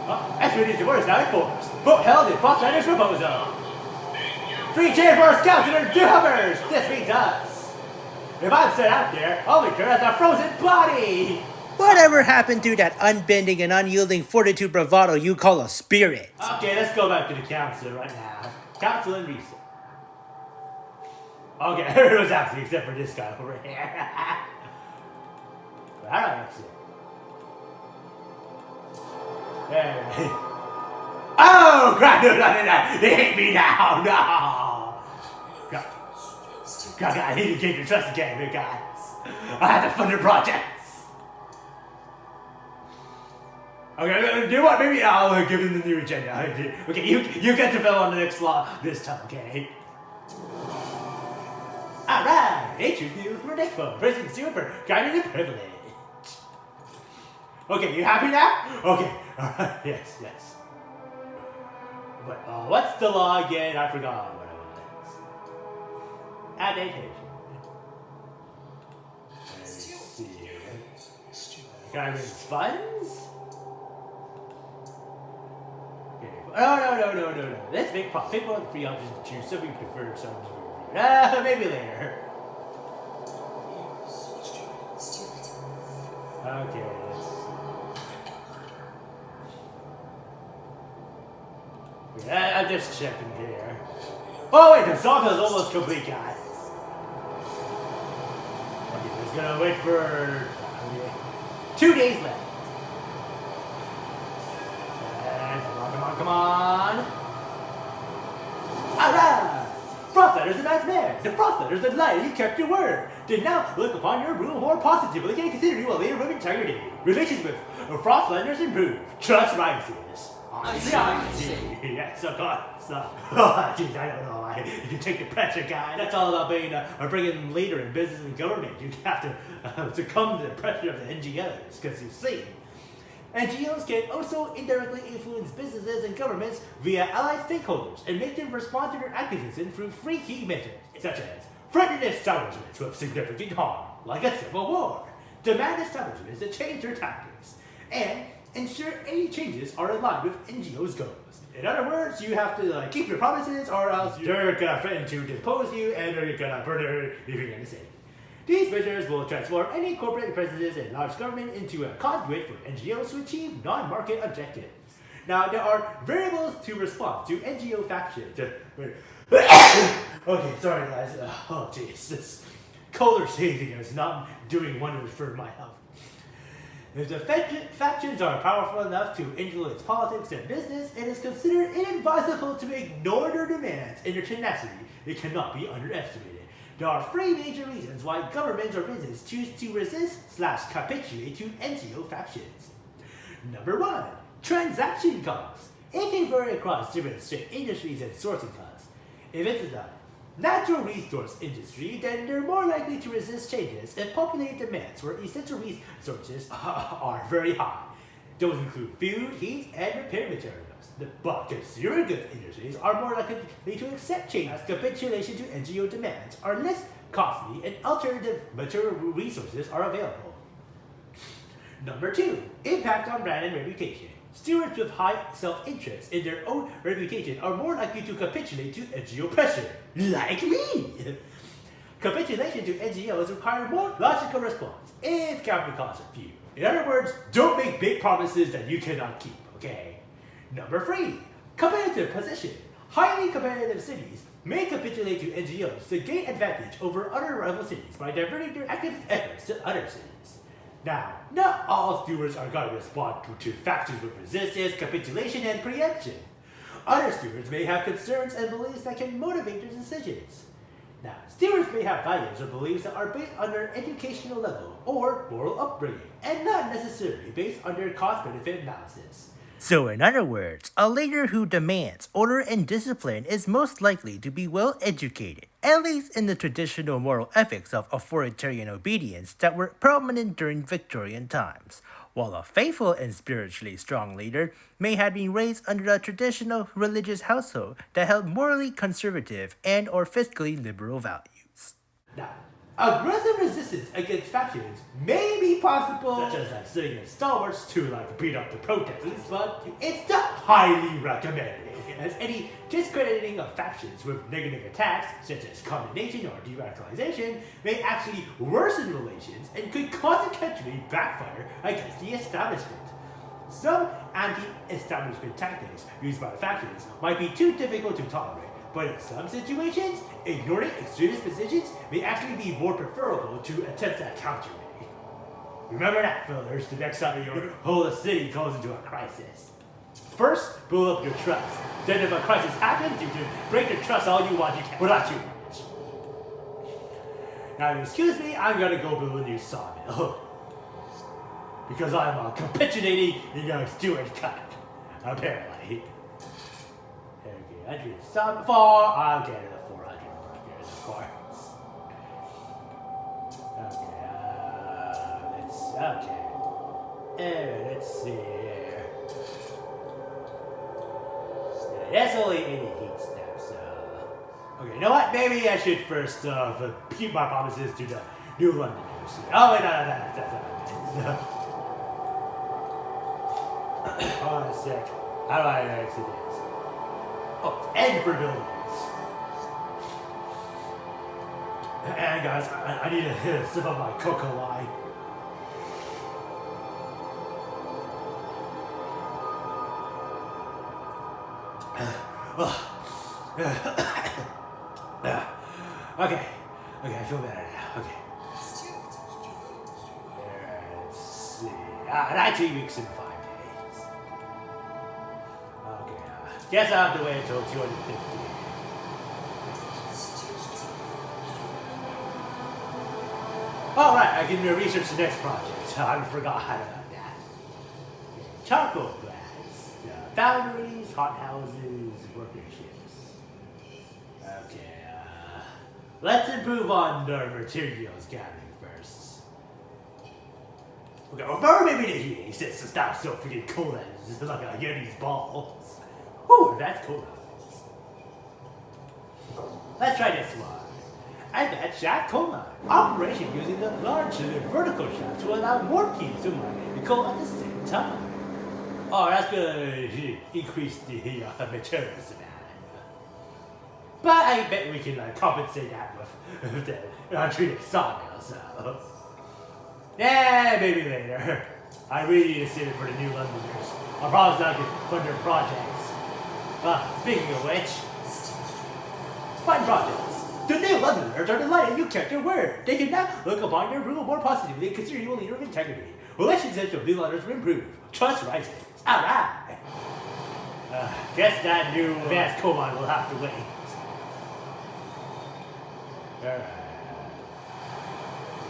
Oh, expedition orders now enforced. Vote held in FROSTLANDS proposal. Free cheer for our scouts and their dubbers! This means us. If I'm set out there, I'll be sure as a frozen body! Whatever happened to that unbending and unyielding fortitude bravado you call a spirit? Okay, let's go back to the council right now. Council and research. Okay, everyone's absent except for this guy over here. Alright, that's it. There. Oh, crap! No! They hate me now! No! God, I need to gain your trust again, guys. I have to fund your projects. Okay, do what? Maybe I'll give them the new agenda. Okay, you get to fill on the next law this time, okay? Alright, nature's new for next phone. President Steward for guiding and privilege. Okay, you happy now? Okay, alright, yes. But what's the law again? I forgot what it was. Adaptation. Let's see. Government's funds? No. Let's make profit. Pick one of the free options to choose. Some we prefer, some we prefer. Maybe later. Okay, I'm just checking here. Oh wait, the song is almost complete, guys. Okay, just gonna wait for 2 days left. And come on. Alright! Frostlanders and nice man. The Frostlanders that lied, you kept your word. Did now look upon your rule more positively and consider you a leader of integrity. Relations with Frostlanders improve. Trust rises. Yes, of course. Oh, geez, I don't know why. You can take the pressure, guy. That's all about being a friggin' leader in business and government. You have to succumb to the pressure of the NGOs, because you see, NGOs can also indirectly influence businesses and governments via allied stakeholders and make them respond to their activism through free key measures, such as threaten establishments with significant harm, like a civil war, demand establishments to change their tactics, and ensure any changes are aligned with NGOs' goals. In other words, you have to keep your promises, or else they're gonna threaten to depose you and you're gonna murder if you're gonna say. These measures will transform any corporate presences and large government into a conduit for NGOs to achieve non-market objectives. Now, there are variables to respond to NGO factions. Okay, sorry guys. Oh jeez, this color shading is not doing wonders for my health. If the factions are powerful enough to influence politics and business, it is considered inadvisable to ignore their demands, and their tenacity it cannot be underestimated. There are 3 major reasons why governments or business choose to resist/capitulate to NGO factions. Number 1, transaction costs. It can vary across different industries and sourcing costs. If it's a natural resource industry, then they're more likely to resist changes if populated demands for essential resources are very high. Those include food, heat, and repair materials. But consumer goods industries are more likely to accept change as capitulation to NGO demands are less costly and alternative material resources are available. Number 2, impact on brand and reputation. Stewards with high self-interest in their own reputation are more likely to capitulate to NGO pressure, like me. Capitulation to NGOs require more logical response if capital costs are few. In other words, don't make big promises that you cannot keep, okay? Number 3, competitive position. Highly competitive cities may capitulate to NGOs to gain advantage over other rival cities by diverting their active efforts to other cities. Now, not all stewards are going to respond to factions with resistance, capitulation, and preemption. Other stewards may have concerns and beliefs that can motivate their decisions. Now, stewards may have values or beliefs that are based on their educational level or moral upbringing, and not necessarily based on their cost-benefit analysis. So in other words, a leader who demands order and discipline is most likely to be well educated, at least in the traditional moral ethics of authoritarian obedience that were prominent during Victorian times, while a faithful and spiritually strong leader may have been raised under a traditional religious household that held morally conservative and or fiscally liberal values. Now, aggressive resistance against factions may be possible, such as sitting in stalwarts to beat up the protesters, but it's not highly recommended, as any discrediting of factions with negative attacks, such as condemnation or de-radicalization, may actually worsen relations and could consequently backfire against the establishment. Some anti-establishment tactics used by the factions might be too difficult to tolerate, but in some situations, ignoring extremist positions may actually be more preferable to attempts at countering. Remember that, fellas, the next time your whole city goes into a crisis. First, build up your trust. Then if a crisis happens, you can break the trust all you want, you can, without too much. Now, excuse me, I'm gonna go build a new sawmill. Because I'm capitulating steward cut, apparently. Okay, 100 some 4. I'll get it at 400 markers, of course. Okay, let's. Okay. Let's see here. That's only 80 heat steps. Okay, you know what? Maybe I should first keep my promises to the New Londoners. Oh wait, no, that's not what I meant. Hold on a sec. How do I exit this? Oh, end for buildings. And guys, I need a sip of my cocoa line. Okay, I feel better now. Okay. Let's see. 19 weeks and 5 days. Okay, guess I have to wait until 250. Alright, I can research the next project. I forgot about that. Charcoal plants, foundries, hothouses, worker ships. Okay, let's improve on the materials gathering first. Okay, or maybe the heating since it's not so freaking cool that it's like a Yeti's balls. Ooh, that's cool. Let's try this one. Advanced shaft coal mine. Operation using the large vertical shaft to allow more teams to mine and coal at the same time. Oh, that's gonna increase the materials demand. But I bet we can compensate that with the untreated sawmill, so. Yeah, maybe later. I really need to save it for the New Londoners. I'll promise not to fund their projects. Speaking of which, fun projects. The New Londoners are delighted you kept your word. They can now look upon your approval more positively and consider you a leader of integrity. Relationships with New Londoners will improve. Trust rises. Alright. Guess that new advanced coal mine will have to wait. Alright.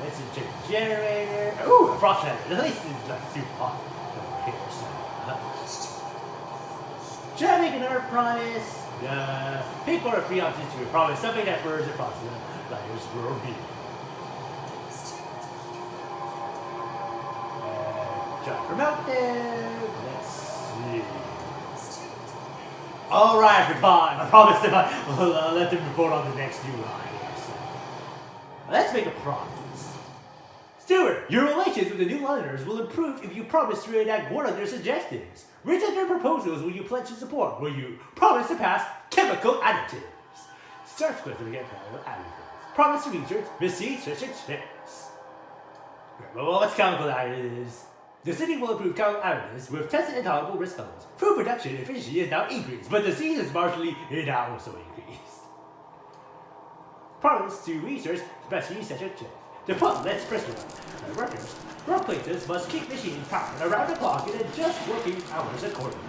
Let's check the generator. Ooh, a FROSTLANDS. At least it's not super hot over here, so. Should I make another promise? People are free options to promise something that furs and FROSTLANDS will review. Try to promote them. Let's see. Alright, I forgot. I promised them I'll let them report on the next new line here, so. Let's make a promise. Steward, your relations with the New Londoners will improve if you promise to enact one of their suggestions. Reject their proposals when you pledge to support, where you promise to pass chemical additives. Search quickly to get chemical additives. Promise to research machine-centic chips. Well, what's chemical additives? The city will improve chemical additives with tested and tolerable risk levels. Food production efficiency is now increased, but the disease is marginally now also increased. Promise to research machine-centic chips. To put less pressure on workers, workplaces must keep machines powered around the clock and adjust working hours accordingly.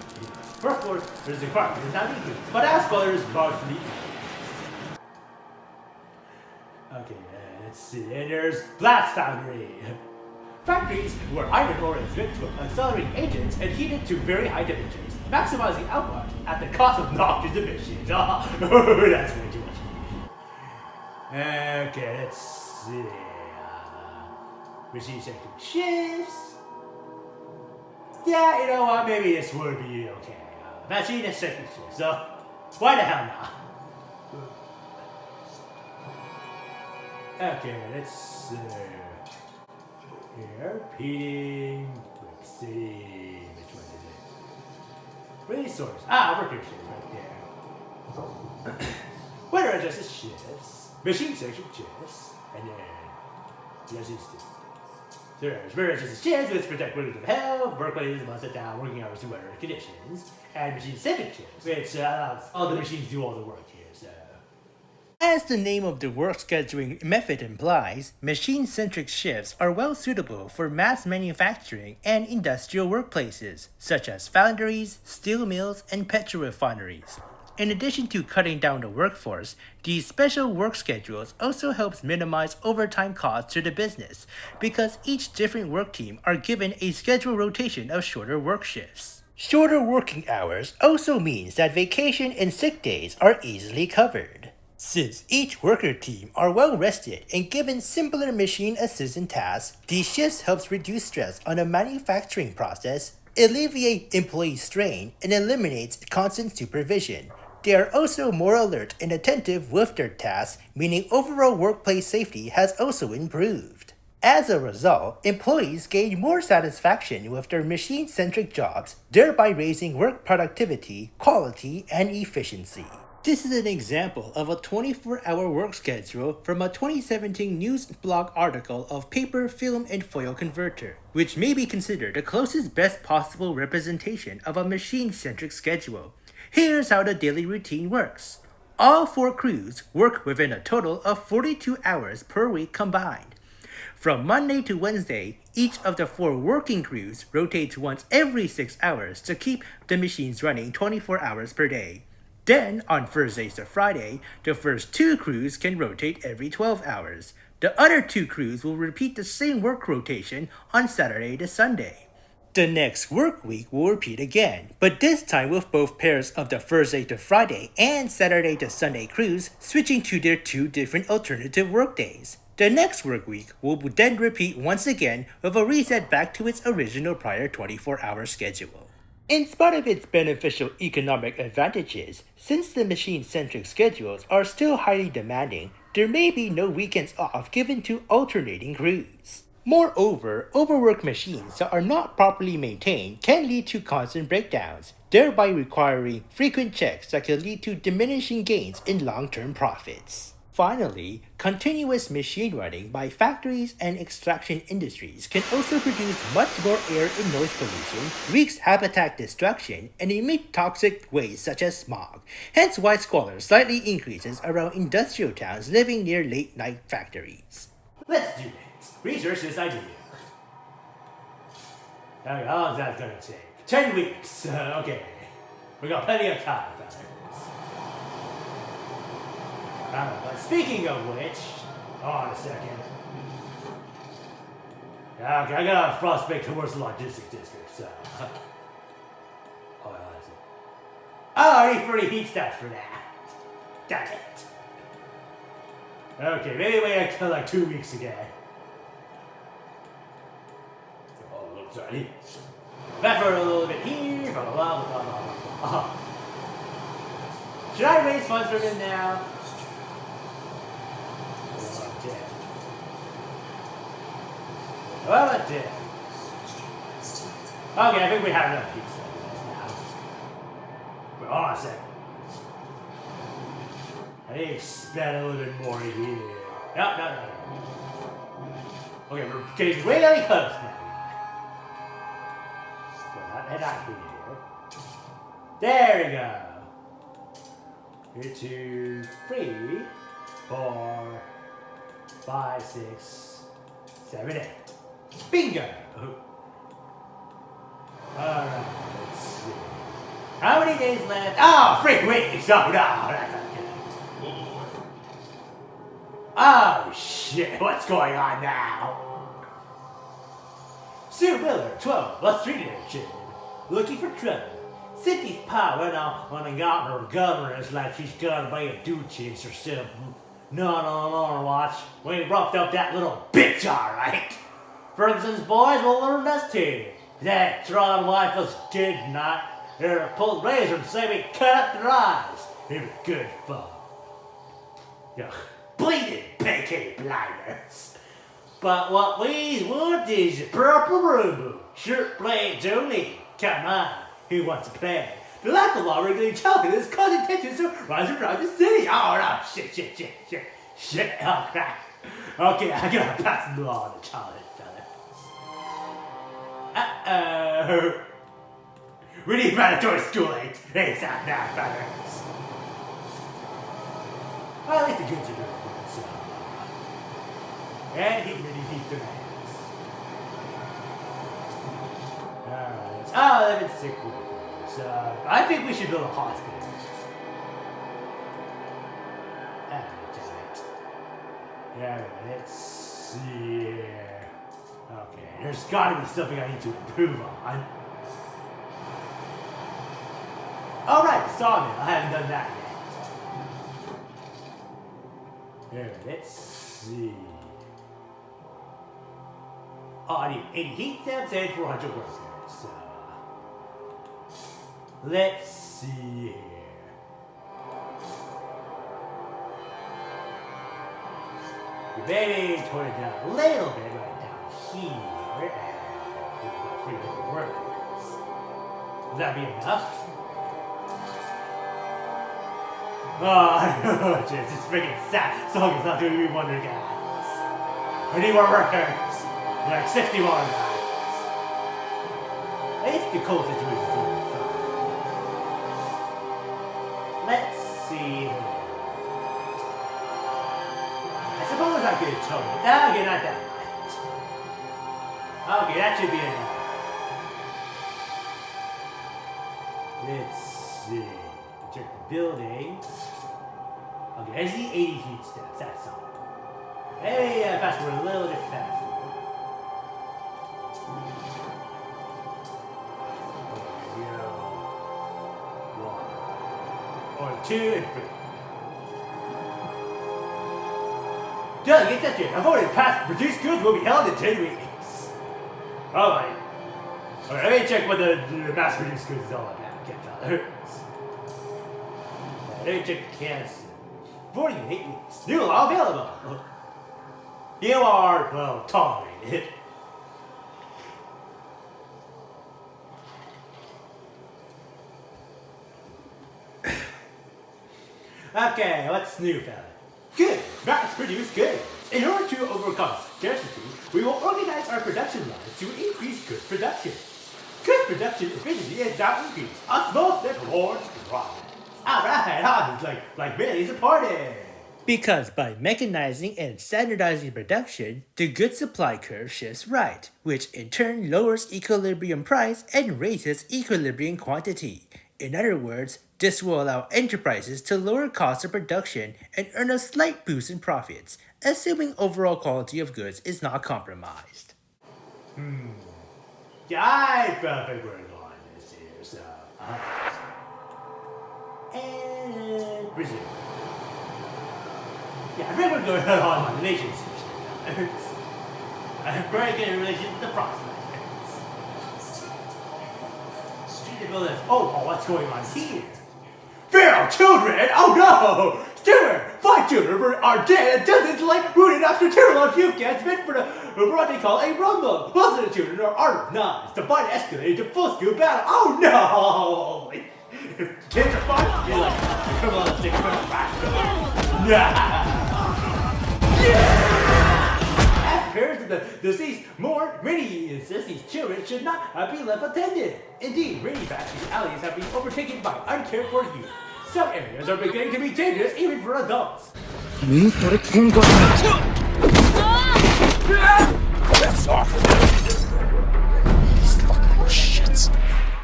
Workforce requirement is not increased, but as colors marginally increased. Okay, let's see. And there's blast foundry. Factories where iron ore is mixed with accelerating agents and heated to very high temperatures, maximizing output at the cost of noxious emissions. That's way too much. Okay, let's see. Machine-centic shifts. Yeah, you know what? Maybe this would be okay. Machine-centic shifts. So, why the hell not? Okay, let's see. Here, heating. Let's see. Which one is it? Resource. Worker shift right there. Weather adjusted shifts. Machine-centric shifts. And then resistance. There's various shifts which protect workers from health, workplaces must set down working hours to weather conditions, and machine-centric shifts, which allows all the machines do all the work here, so. As the name of the work scheduling method implies, machine-centric shifts are well suitable for mass manufacturing and industrial workplaces, such as foundries, steel mills, and petrorefineries. In addition to cutting down the workforce, these special work schedules also helps minimize overtime costs to the business because each different work team are given a scheduled rotation of shorter work shifts. Shorter working hours also means that vacation and sick days are easily covered. Since each worker team are well rested and given simpler machine assistant tasks, these shifts helps reduce stress on the manufacturing process, alleviate employee strain, and eliminates constant supervision. They are also more alert and attentive with their tasks, meaning overall workplace safety has also improved. As a result, employees gain more satisfaction with their machine-centric jobs, thereby raising work productivity, quality, and efficiency. This is an example of a 24-hour work schedule from a 2017 news blog article of paper, film, and foil converter, which may be considered the closest best possible representation of a machine-centric schedule. Here's how the daily routine works. All 4 crews work within a total of 42 hours per week combined. From Monday to Wednesday, each of the 4 working crews rotates once every 6 hours to keep the machines running 24 hours per day. Then, on Thursdays to Friday, the first 2 crews can rotate every 12 hours. The other 2 crews will repeat the same work rotation on Saturday to Sunday. The next work week will repeat again, but this time with both pairs of the Thursday to Friday and Saturday to Sunday crews switching to their 2 different alternative workdays. The next work week will then repeat once again with a reset back to its original prior 24-hour schedule. In spite of its beneficial economic advantages, since the machine-centric schedules are still highly demanding, there may be no weekends off given to alternating crews. Moreover, overworked machines that are not properly maintained can lead to constant breakdowns, thereby requiring frequent checks that can lead to diminishing gains in long-term profits. Finally, continuous machine running by factories and extraction industries can also produce much more air and noise pollution, wreaks habitat destruction, and emit toxic waste such as smog, hence why squalor slightly increases around industrial towns living near late-night factories. Let's do it. Research this idea. Okay, how long is that gonna take? 10 weeks. Okay. We got plenty of time, fellas. But speaking of which, hold on a second. Yeah, okay, I got a frostbite towards the logistics district, so. Oh, that's it. Oh, I need 30 heat stats for that. Damn it. Okay, maybe wait until like 2 weeks again. Oh, look, sorry. Back for a little bit here, blah, blah, blah, blah, blah, blah. Should I raise funds for him now? Well, it did. Okay, I think we have enough pizza now. Wait, hold on a second. I need to expand a little bit more here. No. Okay, we're getting way very close now. Well, not here. There we go. Here, 2, 3, 4, 5, 6, 7, 8. Bingo! Alright, let's see. How many days left? Oh, 3 weeks! Oh, no, that's not good. Oh, shit, what's going on now? Sue Miller, 12, West Street Edition. Looking for trouble. City's power on a governor is like she's gonna be a dude chase or something. Not on our watch. We roughed up that little bitch, alright. Ferguson's boys will learn this too. That Tron wife was good not. They're pulled razor and say we cut up their eyes. It was good fun. Ugh, bleeding pancake blinders. But what we want is a proper room. Shirt blades only. Come on, who wants to play? The lack of law regulating childhood is causing tensions to rise around the city. Oh no, shit, oh crap. Okay, I gotta pass the law on the childhood, fellas. We need mandatory schooling. ASAP now, fellas. Well, at least the kids are doing good, so. And he really heat demands. Alright. Oh, they've been sick workers. I think we should build a hospital. Yeah, let's see here. Okay, there's gotta be something I need to improve on. Alright, the sawmill. I haven't done that Alright, let's see. Oh, I need 80 heat stamps and 400 workers. So, let's see here. Maybe turn it down a little bit right down here. And we've got 300 workers. Will that be enough? Oh, jeez, this freaking sad song is not doing me wonder, guys. I need more workers. Like 60 more, guys. It's the cold situation. Let's see. I suppose I could tone it. Okay, not that much. Okay, that should be enough. Let's see. Check the building. Okay, I see 80 heat steps. That's all. Hey, fast forward a little bit faster. Or 2 and 3. Doug, get that shit. I've already passed. Produced goods will be held in 10 weeks. Alright. Alright, let me check what the mass produced goods is all about. Okay, fellas. Let me check the cans. 48 weeks. New law available. You are, well, tolerated. Okay, what's new, fella? Good. Mass produce goods. In order to overcome scarcity, we will organize our production lines to increase goods production. Goods production efficiency is now increased. A small step towards progress. Alright, like Billy's a party. Because by mechanizing and standardizing production, the goods supply curve shifts right, which in turn lowers equilibrium price and raises equilibrium quantity. In other words, this will allow enterprises to lower costs of production and earn a slight boost in profits, assuming overall quality of goods is not compromised. Yeah, I think we're on this here, so. And resume. Yeah, I think we're going on relationships. I'm very good in relation to the FROSTLANDS. Street buildings. Oh, what's going on here? Feral children! Oh no! Steward! 5 children are dead, dozens like rooted after too long youth camps meant for what they call a rumble. Most of the children are armed knives. The fight escalated to full scale battle. Oh no! Kids are fine. You're like the criminal stick from the rascal. As parents of the deceased many insist these children should not be left unattended. Indeed, many backstreet alleys have been overtaken by uncared for youth. Some areas are beginning to be dangerous even for adults.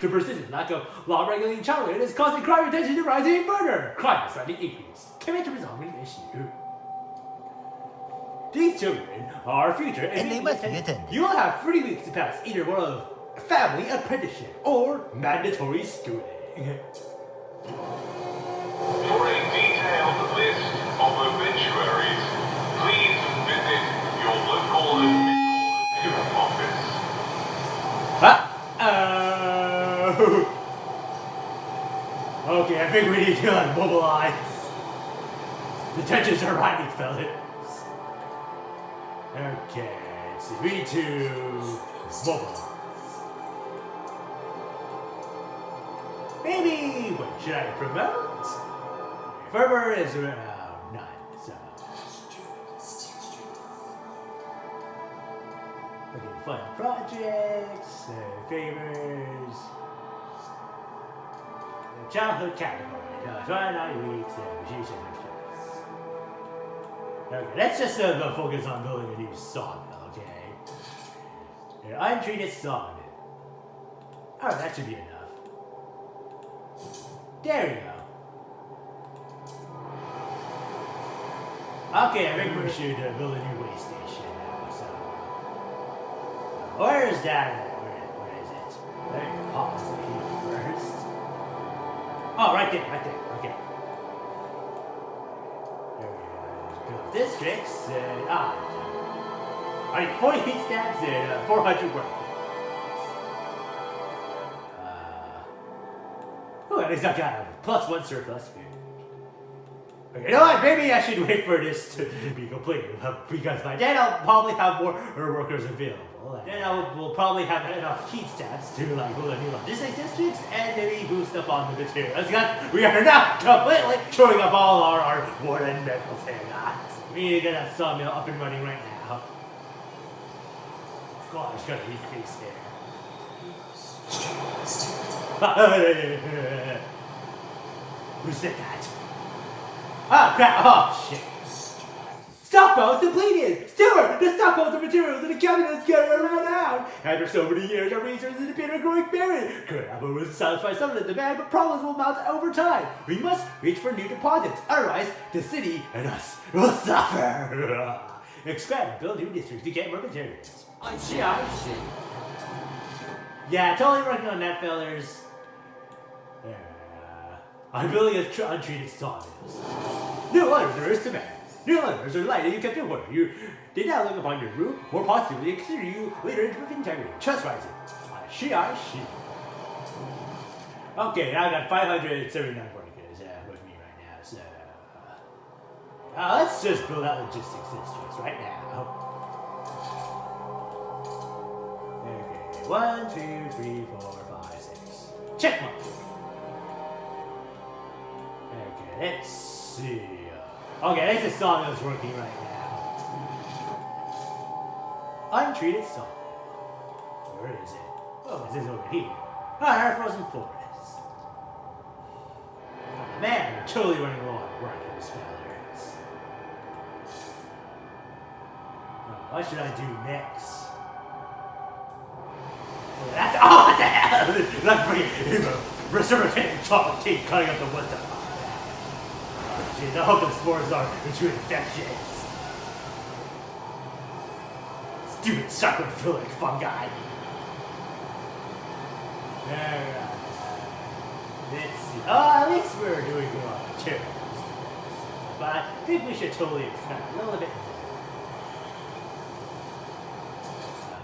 The persistent lack of law regulating child labor is causing crime attention to rising and murder. Crime is slightly increased. Commit to resolving the issue. These children are our future And they must be attended. You will have 3 weeks to pass either one of family apprenticeship or mandatory schooling. For a detailed list of obituaries, please visit your local office. Okay, I think we need to mobilize. The tensions are rising, fellas. Okay, so we need to mobilize. Maybe, what should I promote? Fervor is around 9, so. Okay, fun projects, favors. Childhood category. 29 weeks, okay, let's just focus on building a new sawmill, okay? An untreated sawmill. Alright, that should be enough. There we go. Okay, I think we should build a new way station now, so. Where is that? Where is it? Let me pause it here first. Oh, right there, okay. There we go. Build districts and 40 heat stabs and 400 work. At least I got a +1 surplus food. Okay, you know what? Maybe I should wait for this to be complete because by then I'll probably have more workers available. And then we'll probably have enough heat stats to like build a new logistics districts and maybe boost up on the materials. Because we are not completely chewing up all our wood and metals here, guys. We need to get that sawmill up and running right now. Squad is gonna increase here. Who said that? Oh crap! Oh shit! Stockpiles depleted! Steward! The stockpiles of materials in the cabinets get run out! After so many years, our resources appear to growing barren. Crap, we will satisfy some of the demand, but problems will mount over time. We must reach for new deposits, otherwise the city and us will suffer. Expand and build new districts to get more materials. I see. Yeah, totally working on that, fellas. I'm building untreated sawmills. New letters to man. New letters are light and you kept your word. They now look upon your room, more positively consider you leader into integrity. Trust rising. I see. Okay, now I've got 579 workers with me right now, so... let's just build out logistics districts right now. Okay, 1, 2, 3, 4, 5, 6. Check mark. Okay, let's see. Okay, at least the sawmill's working right now. Untreated sawmill. Where is it? Oh, this is over here. Our frozen forest. Oh, man, I'm totally running low on workers, fellas. Oh, what should I do next? Oh, that's what the hell! Let's bring it. Reciprocating chocolate teeth cutting up the wood. Jeez, I hope the spores are true infections. Stupid sacrophilic fungi. Alright. Let's see. At least we're doing good on materials. But I think we should totally expand a little bit more.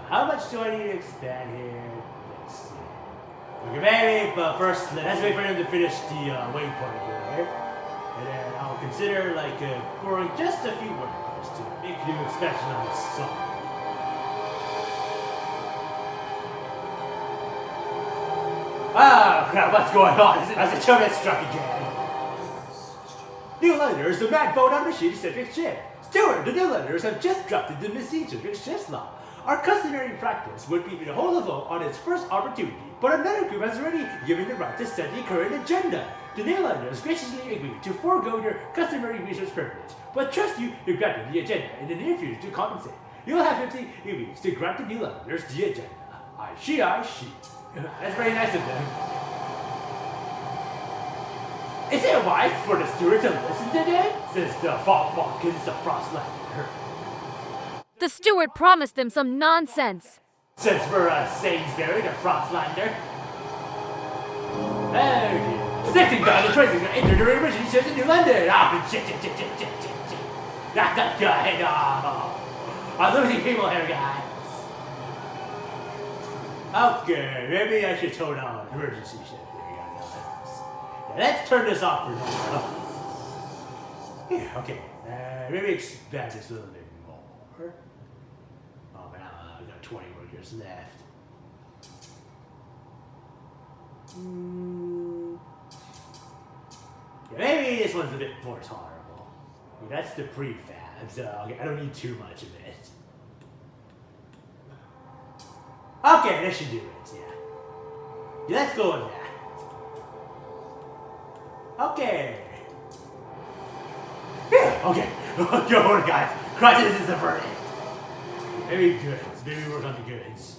How much do I need to expand here? Let's see. Okay, maybe, but first, let's wait for him to finish the waypoint here. And then I'll consider like pouring just a few workers to make new expansion on this song. Ah crap, what's going on? As the trumpet struck again. New Londoners demand vote on machine-centic ship. Steward, the New Londoners have just dropped the machine-centic ship's law. Our customary practice would be to hold a vote on its first opportunity, but another group has already given the right to set the current agenda. The Nederlanders graciously agreed to forego your customary research privilege, but trust you to grant the agenda in the near future to compensate. You'll have 50 weeks to grant the Nederlanders the agenda. I see. That's very nice of them. Is it wise for the steward to listen to them? Says the Watkins of Frostlander. The steward promised them some nonsense. Since we're Sainsbury, the Frostlander. Oh dear. Second guy, the tracing got injured during emergency shift in New London. Shit. That's not good. I'm losing people here, guys. Okay, maybe I should tone down emergency shift here, guys. Yeah, let's turn this off for now. Yeah, okay. Maybe expand this a little bit more. Oh man, I've got 20 workers left. Yeah, maybe this one's a bit more tolerable. Yeah, that's the prefab, so okay, I don't need too much of it. Okay, that should do it, yeah. Let's go with that. Okay. Yeah, okay. Go on, guys. Crisis is averted. Maybe goods. Maybe work on the goods.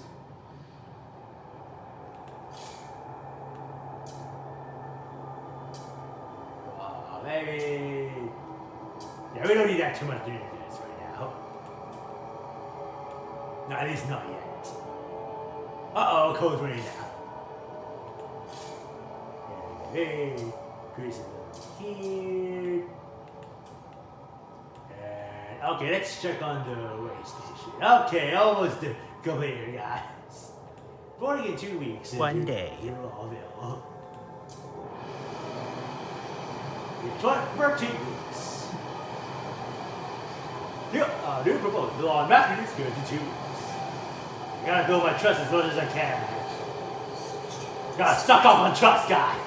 Maybe... Yeah, we don't need that too much to do this right now. No, at least not yet. Uh-oh, code's running out. Okay, increase it here. Okay, let's check on the way station. Okay, almost completed, guys. Boarding in 2 weeks. One day. Lawville. For 2 weeks. New proposal on mass-produced goods in 2 weeks. I gotta build my trust as much as I can. Gotta stock up on trust, guys.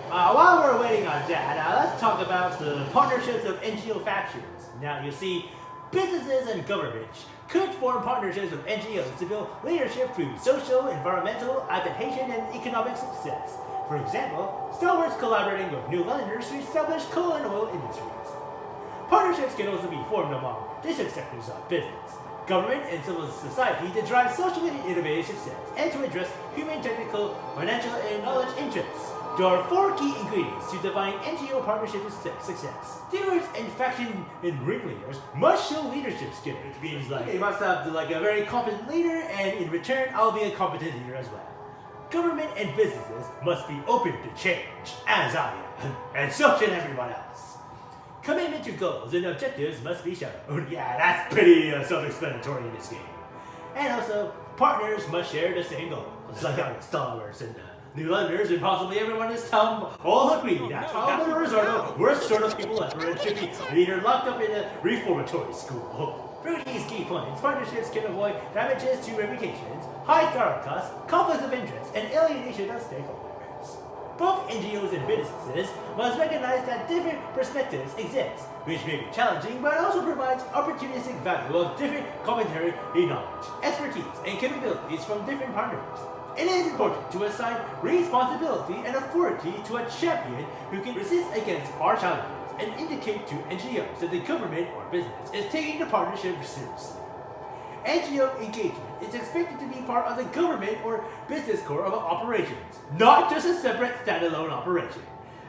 While we're waiting on that, let's talk about the partnerships of NGO factions. Now, you see, businesses and governments could form partnerships with NGOs to build leadership through social, environmental, adaptation, and economic success. For example, Stalwarts collaborating with New Londoners to establish coal and oil industries. Partnerships can also be formed among different sectors of business, government, and civil society to drive socially innovative success and to address human, technical, financial, and knowledge interests. There are 4 key ingredients to define NGO partnership success. Stewards and faction and ringleaders must show leadership skills, which means like they must have like a very competent leader, and in return, I'll be a competent leader as well. Government and businesses must be open to change, as I am, and so should everyone else. Commitment to goals and objectives must be shown. Yeah, that's pretty self-explanatory in this game. And also, partners must share the same goals, like our Stalwarts and New Londoners, and possibly everyone in this town all agree that Londoners are the worst sort of people ever and should be either locked up in a reformatory school. Through these key points, partnerships can avoid damages to reputations, high startup costs, conflicts of interest, and alienation of stakeholders. Both NGOs and businesses must recognize that different perspectives exist, which may be challenging but also provides opportunistic value of different complementary knowledge, expertise, and capabilities from different partners. It is important to assign responsibility and authority to a champion who can resist against our challenges and indicate to NGOs that the government or business is taking the partnership seriously. NGO engagement is expected to be part of the government or business core of operations, not just a separate standalone operation.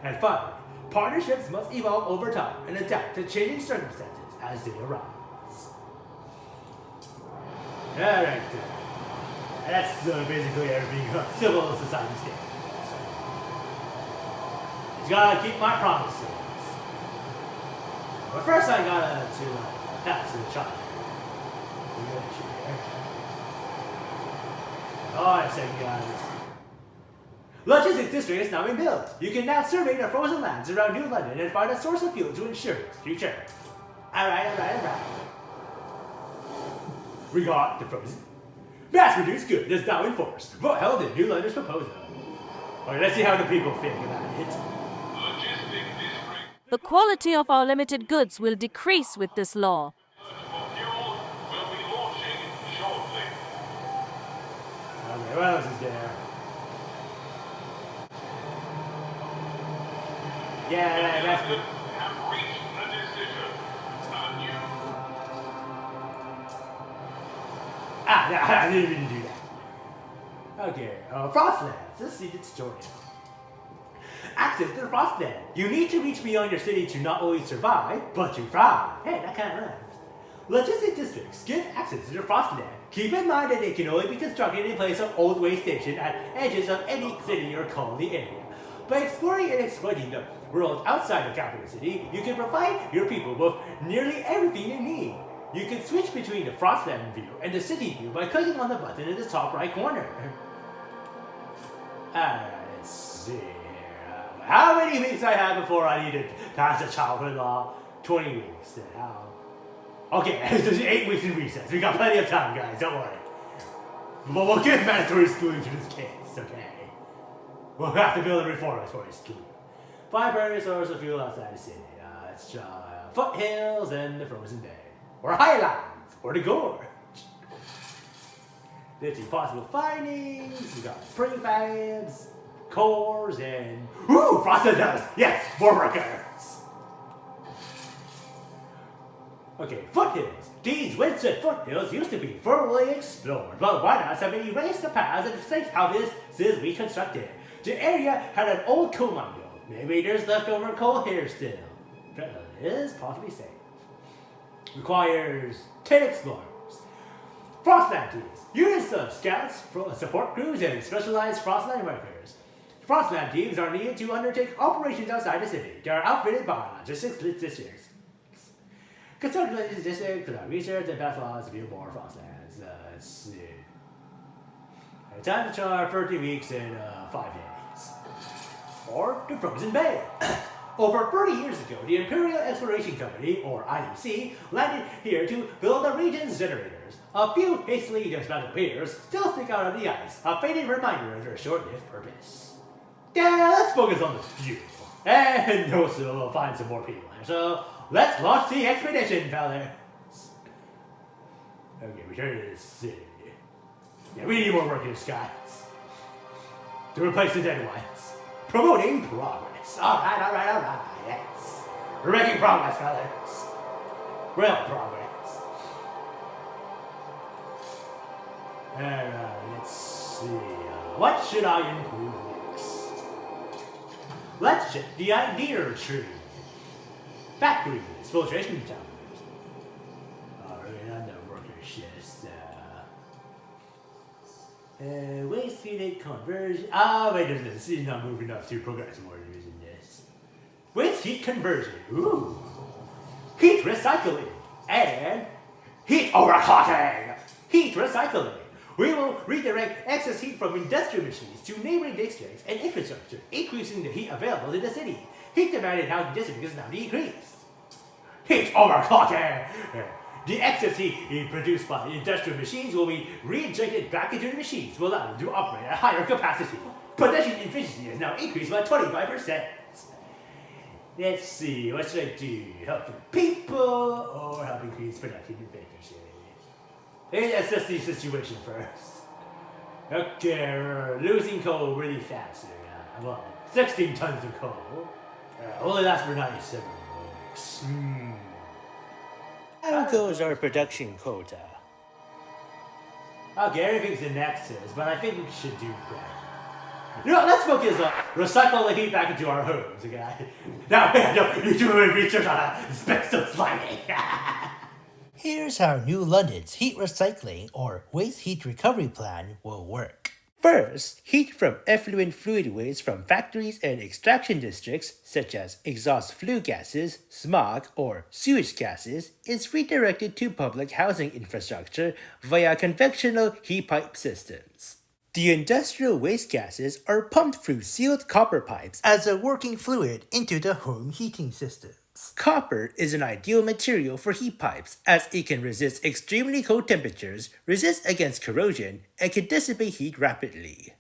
And finally, partnerships must evolve over time and adapt to changing circumstances as they arise. Alright then. That's basically everything civil society standards. Just gotta keep my promises. But first I gotta pass the child. Alright, second guys. Logistics district is now being built. You can now survey the frozen lands around New London and find a source of fuel to ensure its future. Alright. Regard the frozen. Mass-produced good is now enforced. Vote held in New London's proposal. Alright, let's see how the people feel about it. The quality of our limited goods will decrease with this law. Fuel will be launching shortly. Okay, what else is there? Yeah, that's good. Have reached a decision. I didn't even do that. Okay, FROSTLANDS. Let's see the tutorial. Access to the FROSTLAND. You need to reach beyond your city to not only survive, but to thrive. Hey, that kind of rhymes. Logistic districts give access to the FROSTLAND. Keep in mind that they can only be constructed in place of old way station at edges of any city or colony area. By exploring and exploiting the world outside the capital city, you can provide your people with nearly everything they need. You can switch between the FROSTLAND view and the city view by clicking on the button in the top right corner. Let's see. How many weeks I had before I needed to pass a childhood law? 20 weeks. Okay, there's 8 weeks in recess. We got plenty of time, guys. Don't worry. But we'll give mandatory schooling to these kids, okay? We'll have to build a reformatory school. 5 primary sources of fuel outside the city. It's foothills and the frozen bay. Or highlands, or the gorge. Let's see possible findings. We got prefabs, cores, and frosted dust. Yes, more workers. Okay, foothills. These windset foothills used to be thoroughly explored, but why not have erased the paths and safe houses we constructed? The area had an old coal mine though. Maybe there's leftover coal here still. But it is possibly safe. Requires 10 explorers. Frostland teams. Units of scouts, support crews, and specialized Frostland workers. Frostland teams are needed to undertake operations outside the city. They are outfitted by logistics districts. Construction statistics, research and past laws to build more FROSTLANDS. Let's see. Time to chart 13 weeks and 5 days. Or the Frozen Bay. Over 30 years ago, the Imperial Exploration Company, or YMZ, landed here to build the region's generators. A few hastily dismantled piers still stick out of the ice, a faded reminder of their short-lived purpose. Yeah, let's focus on the fuel. And also we'll find some more people. So, let's launch the expedition, fellas. Okay, return to the city. Yeah, we need more workers, guys. To replace the dead ones. Promoting progress. Alright, yes. We're making progress, fellas. Real progress. Alright, let's see. What should I improve next? Let's check the idea tree. Factories, filtration towers. Alright, on the worker shifts. Waste heat conversion. Wait a minute, this is not moving enough to progress more using this. Waste heat conversion. Ooh. Heat recycling. And heat overclocking. Heat recycling. We will redirect excess heat from industrial machines to neighboring districts and infrastructure, increasing the heat available in the city. Heat demand in housing districts is now decreased. Heat overclocking. The excess heat produced by industrial machines will be reinjected back into the machines to allow them to operate at higher capacity. Production efficiency is now increased by 25%. Let's see, what should I do? Help the people or help increase production efficiency? Let's assess the situation first. Okay, losing coal really fast. Well, 16 tons of coal. Only lasts for 97 weeks. How goes our production quota? Okay, everything's in excess, but I think we should do better. You know, let's focus on recycle the heat back into our homes, okay? Now, you do research on asbestos lighting. Here's how New London's heat recycling or waste heat recovery plan will work. First, heat from effluent fluid waste from factories and extraction districts, such as exhaust flue gases, smog, or sewage gases, is redirected to public housing infrastructure via conventional heat pipe systems. The industrial waste gases are pumped through sealed copper pipes as a working fluid into the home heating systems. Copper is an ideal material for heat pipes as it can resist extremely cold temperatures, resist against corrosion, and can dissipate heat rapidly.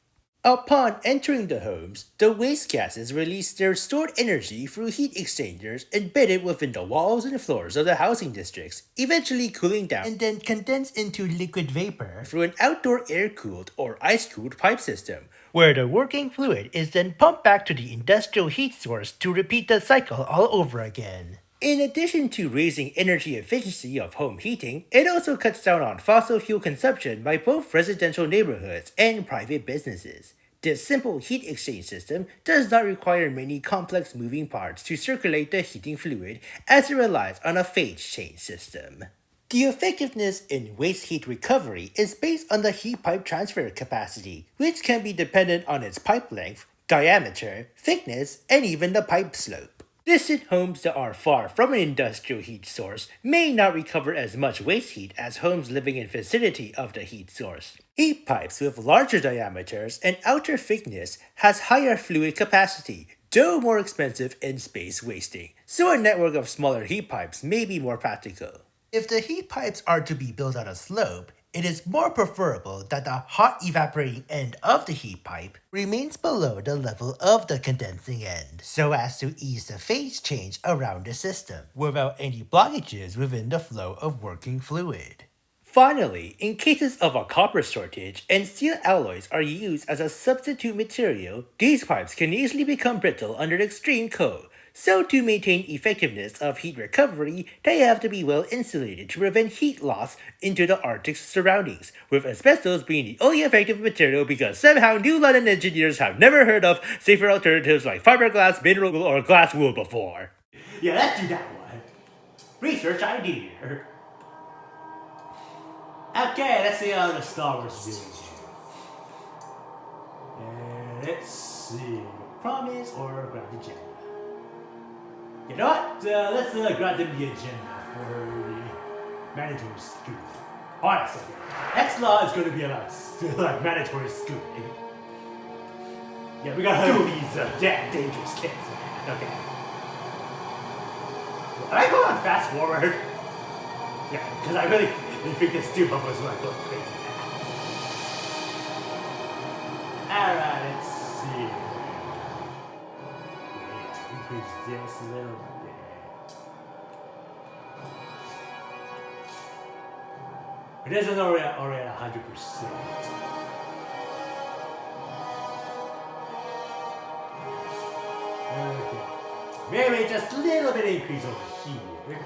Upon entering the homes, the waste gases release their stored energy through heat exchangers embedded within the walls and floors of the housing districts, eventually cooling down and then condense into liquid vapor through an outdoor air-cooled or ice-cooled pipe system, where the working fluid is then pumped back to the industrial heat source to repeat the cycle all over again. In addition to raising energy efficiency of home heating, it also cuts down on fossil fuel consumption by both residential neighborhoods and private businesses. This simple heat exchange system does not require many complex moving parts to circulate the heating fluid, as it relies on a phase change system. The effectiveness in waste heat recovery is based on the heat pipe transfer capacity, which can be dependent on its pipe length, diameter, thickness, and even the pipe slope. Distant homes that are far from an industrial heat source may not recover as much waste heat as homes living in vicinity of the heat source. Heat pipes with larger diameters and outer thickness has higher fluid capacity, though more expensive and space wasting, so a network of smaller heat pipes may be more practical. If the heat pipes are to be built on a slope, it is more preferable that the hot evaporating end of the heat pipe remains below the level of the condensing end, so as to ease the phase change around the system without any blockages within the flow of working fluid. Finally, in cases of a copper shortage and steel alloys are used as a substitute material, these pipes can easily become brittle under extreme cold. So to maintain effectiveness of heat recovery, they have to be well insulated to prevent heat loss into the Arctic surroundings, with asbestos being the only effective material because somehow New London engineers have never heard of safer alternatives like fiberglass, mineral wool, or glass wool before. Yeah, let's do that one. Research idea. Okay, let's see how the Star Wars is doing here. Let's see. Promise or grab the gem. You know what? Let's grab them the agenda for mandatory schooling. Honestly, X-Law is going to be about like mandatory schooling. Yeah, we gotta do these damn dangerous kids, man. Okay. Am I going on fast forward? Yeah, because I really think this dude was like going crazy fast. Alright, let's see. Wait, increase this a little bit. It isn't already at 100%. Okay. Maybe just a little bit increase over here.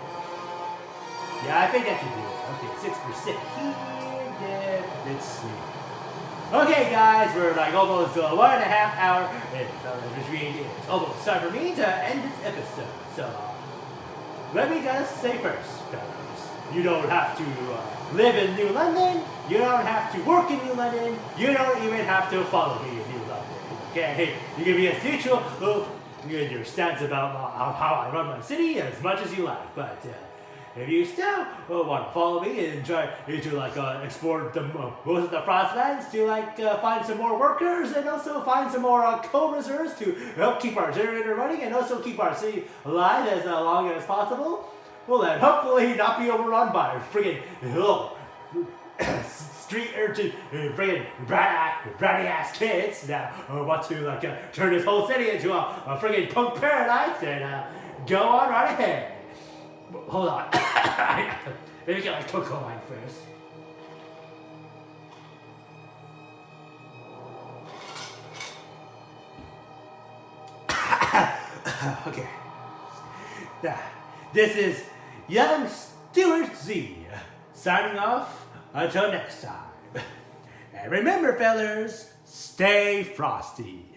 Yeah, I think I can do it. Okay, 6% here. Yeah, let's see. Okay, guys, we're like almost 1.5 hours in, which means it's almost time for me to end this episode. So, let me just say first, fellas, you don't have to live in New London. You don't have to work in New London. You don't even have to follow me in New London. Okay, you can be as neutral in your stance about how I run my city as much as you like, but if you still want to follow me and try to like explore the FROSTLANDs to like find some more workers and also find some more coal reserves to help keep our generator running and also keep our city alive as long as possible, well then hopefully not be overrun by friggin' street urchin, friggin' bratty ass kids that want to like turn this whole city into a friggin' punk paradise and go on right ahead. Hold on. Let me get my cocoa line first. Okay. This is Young Steward Z signing off until next time. And remember, fellas, stay frosty.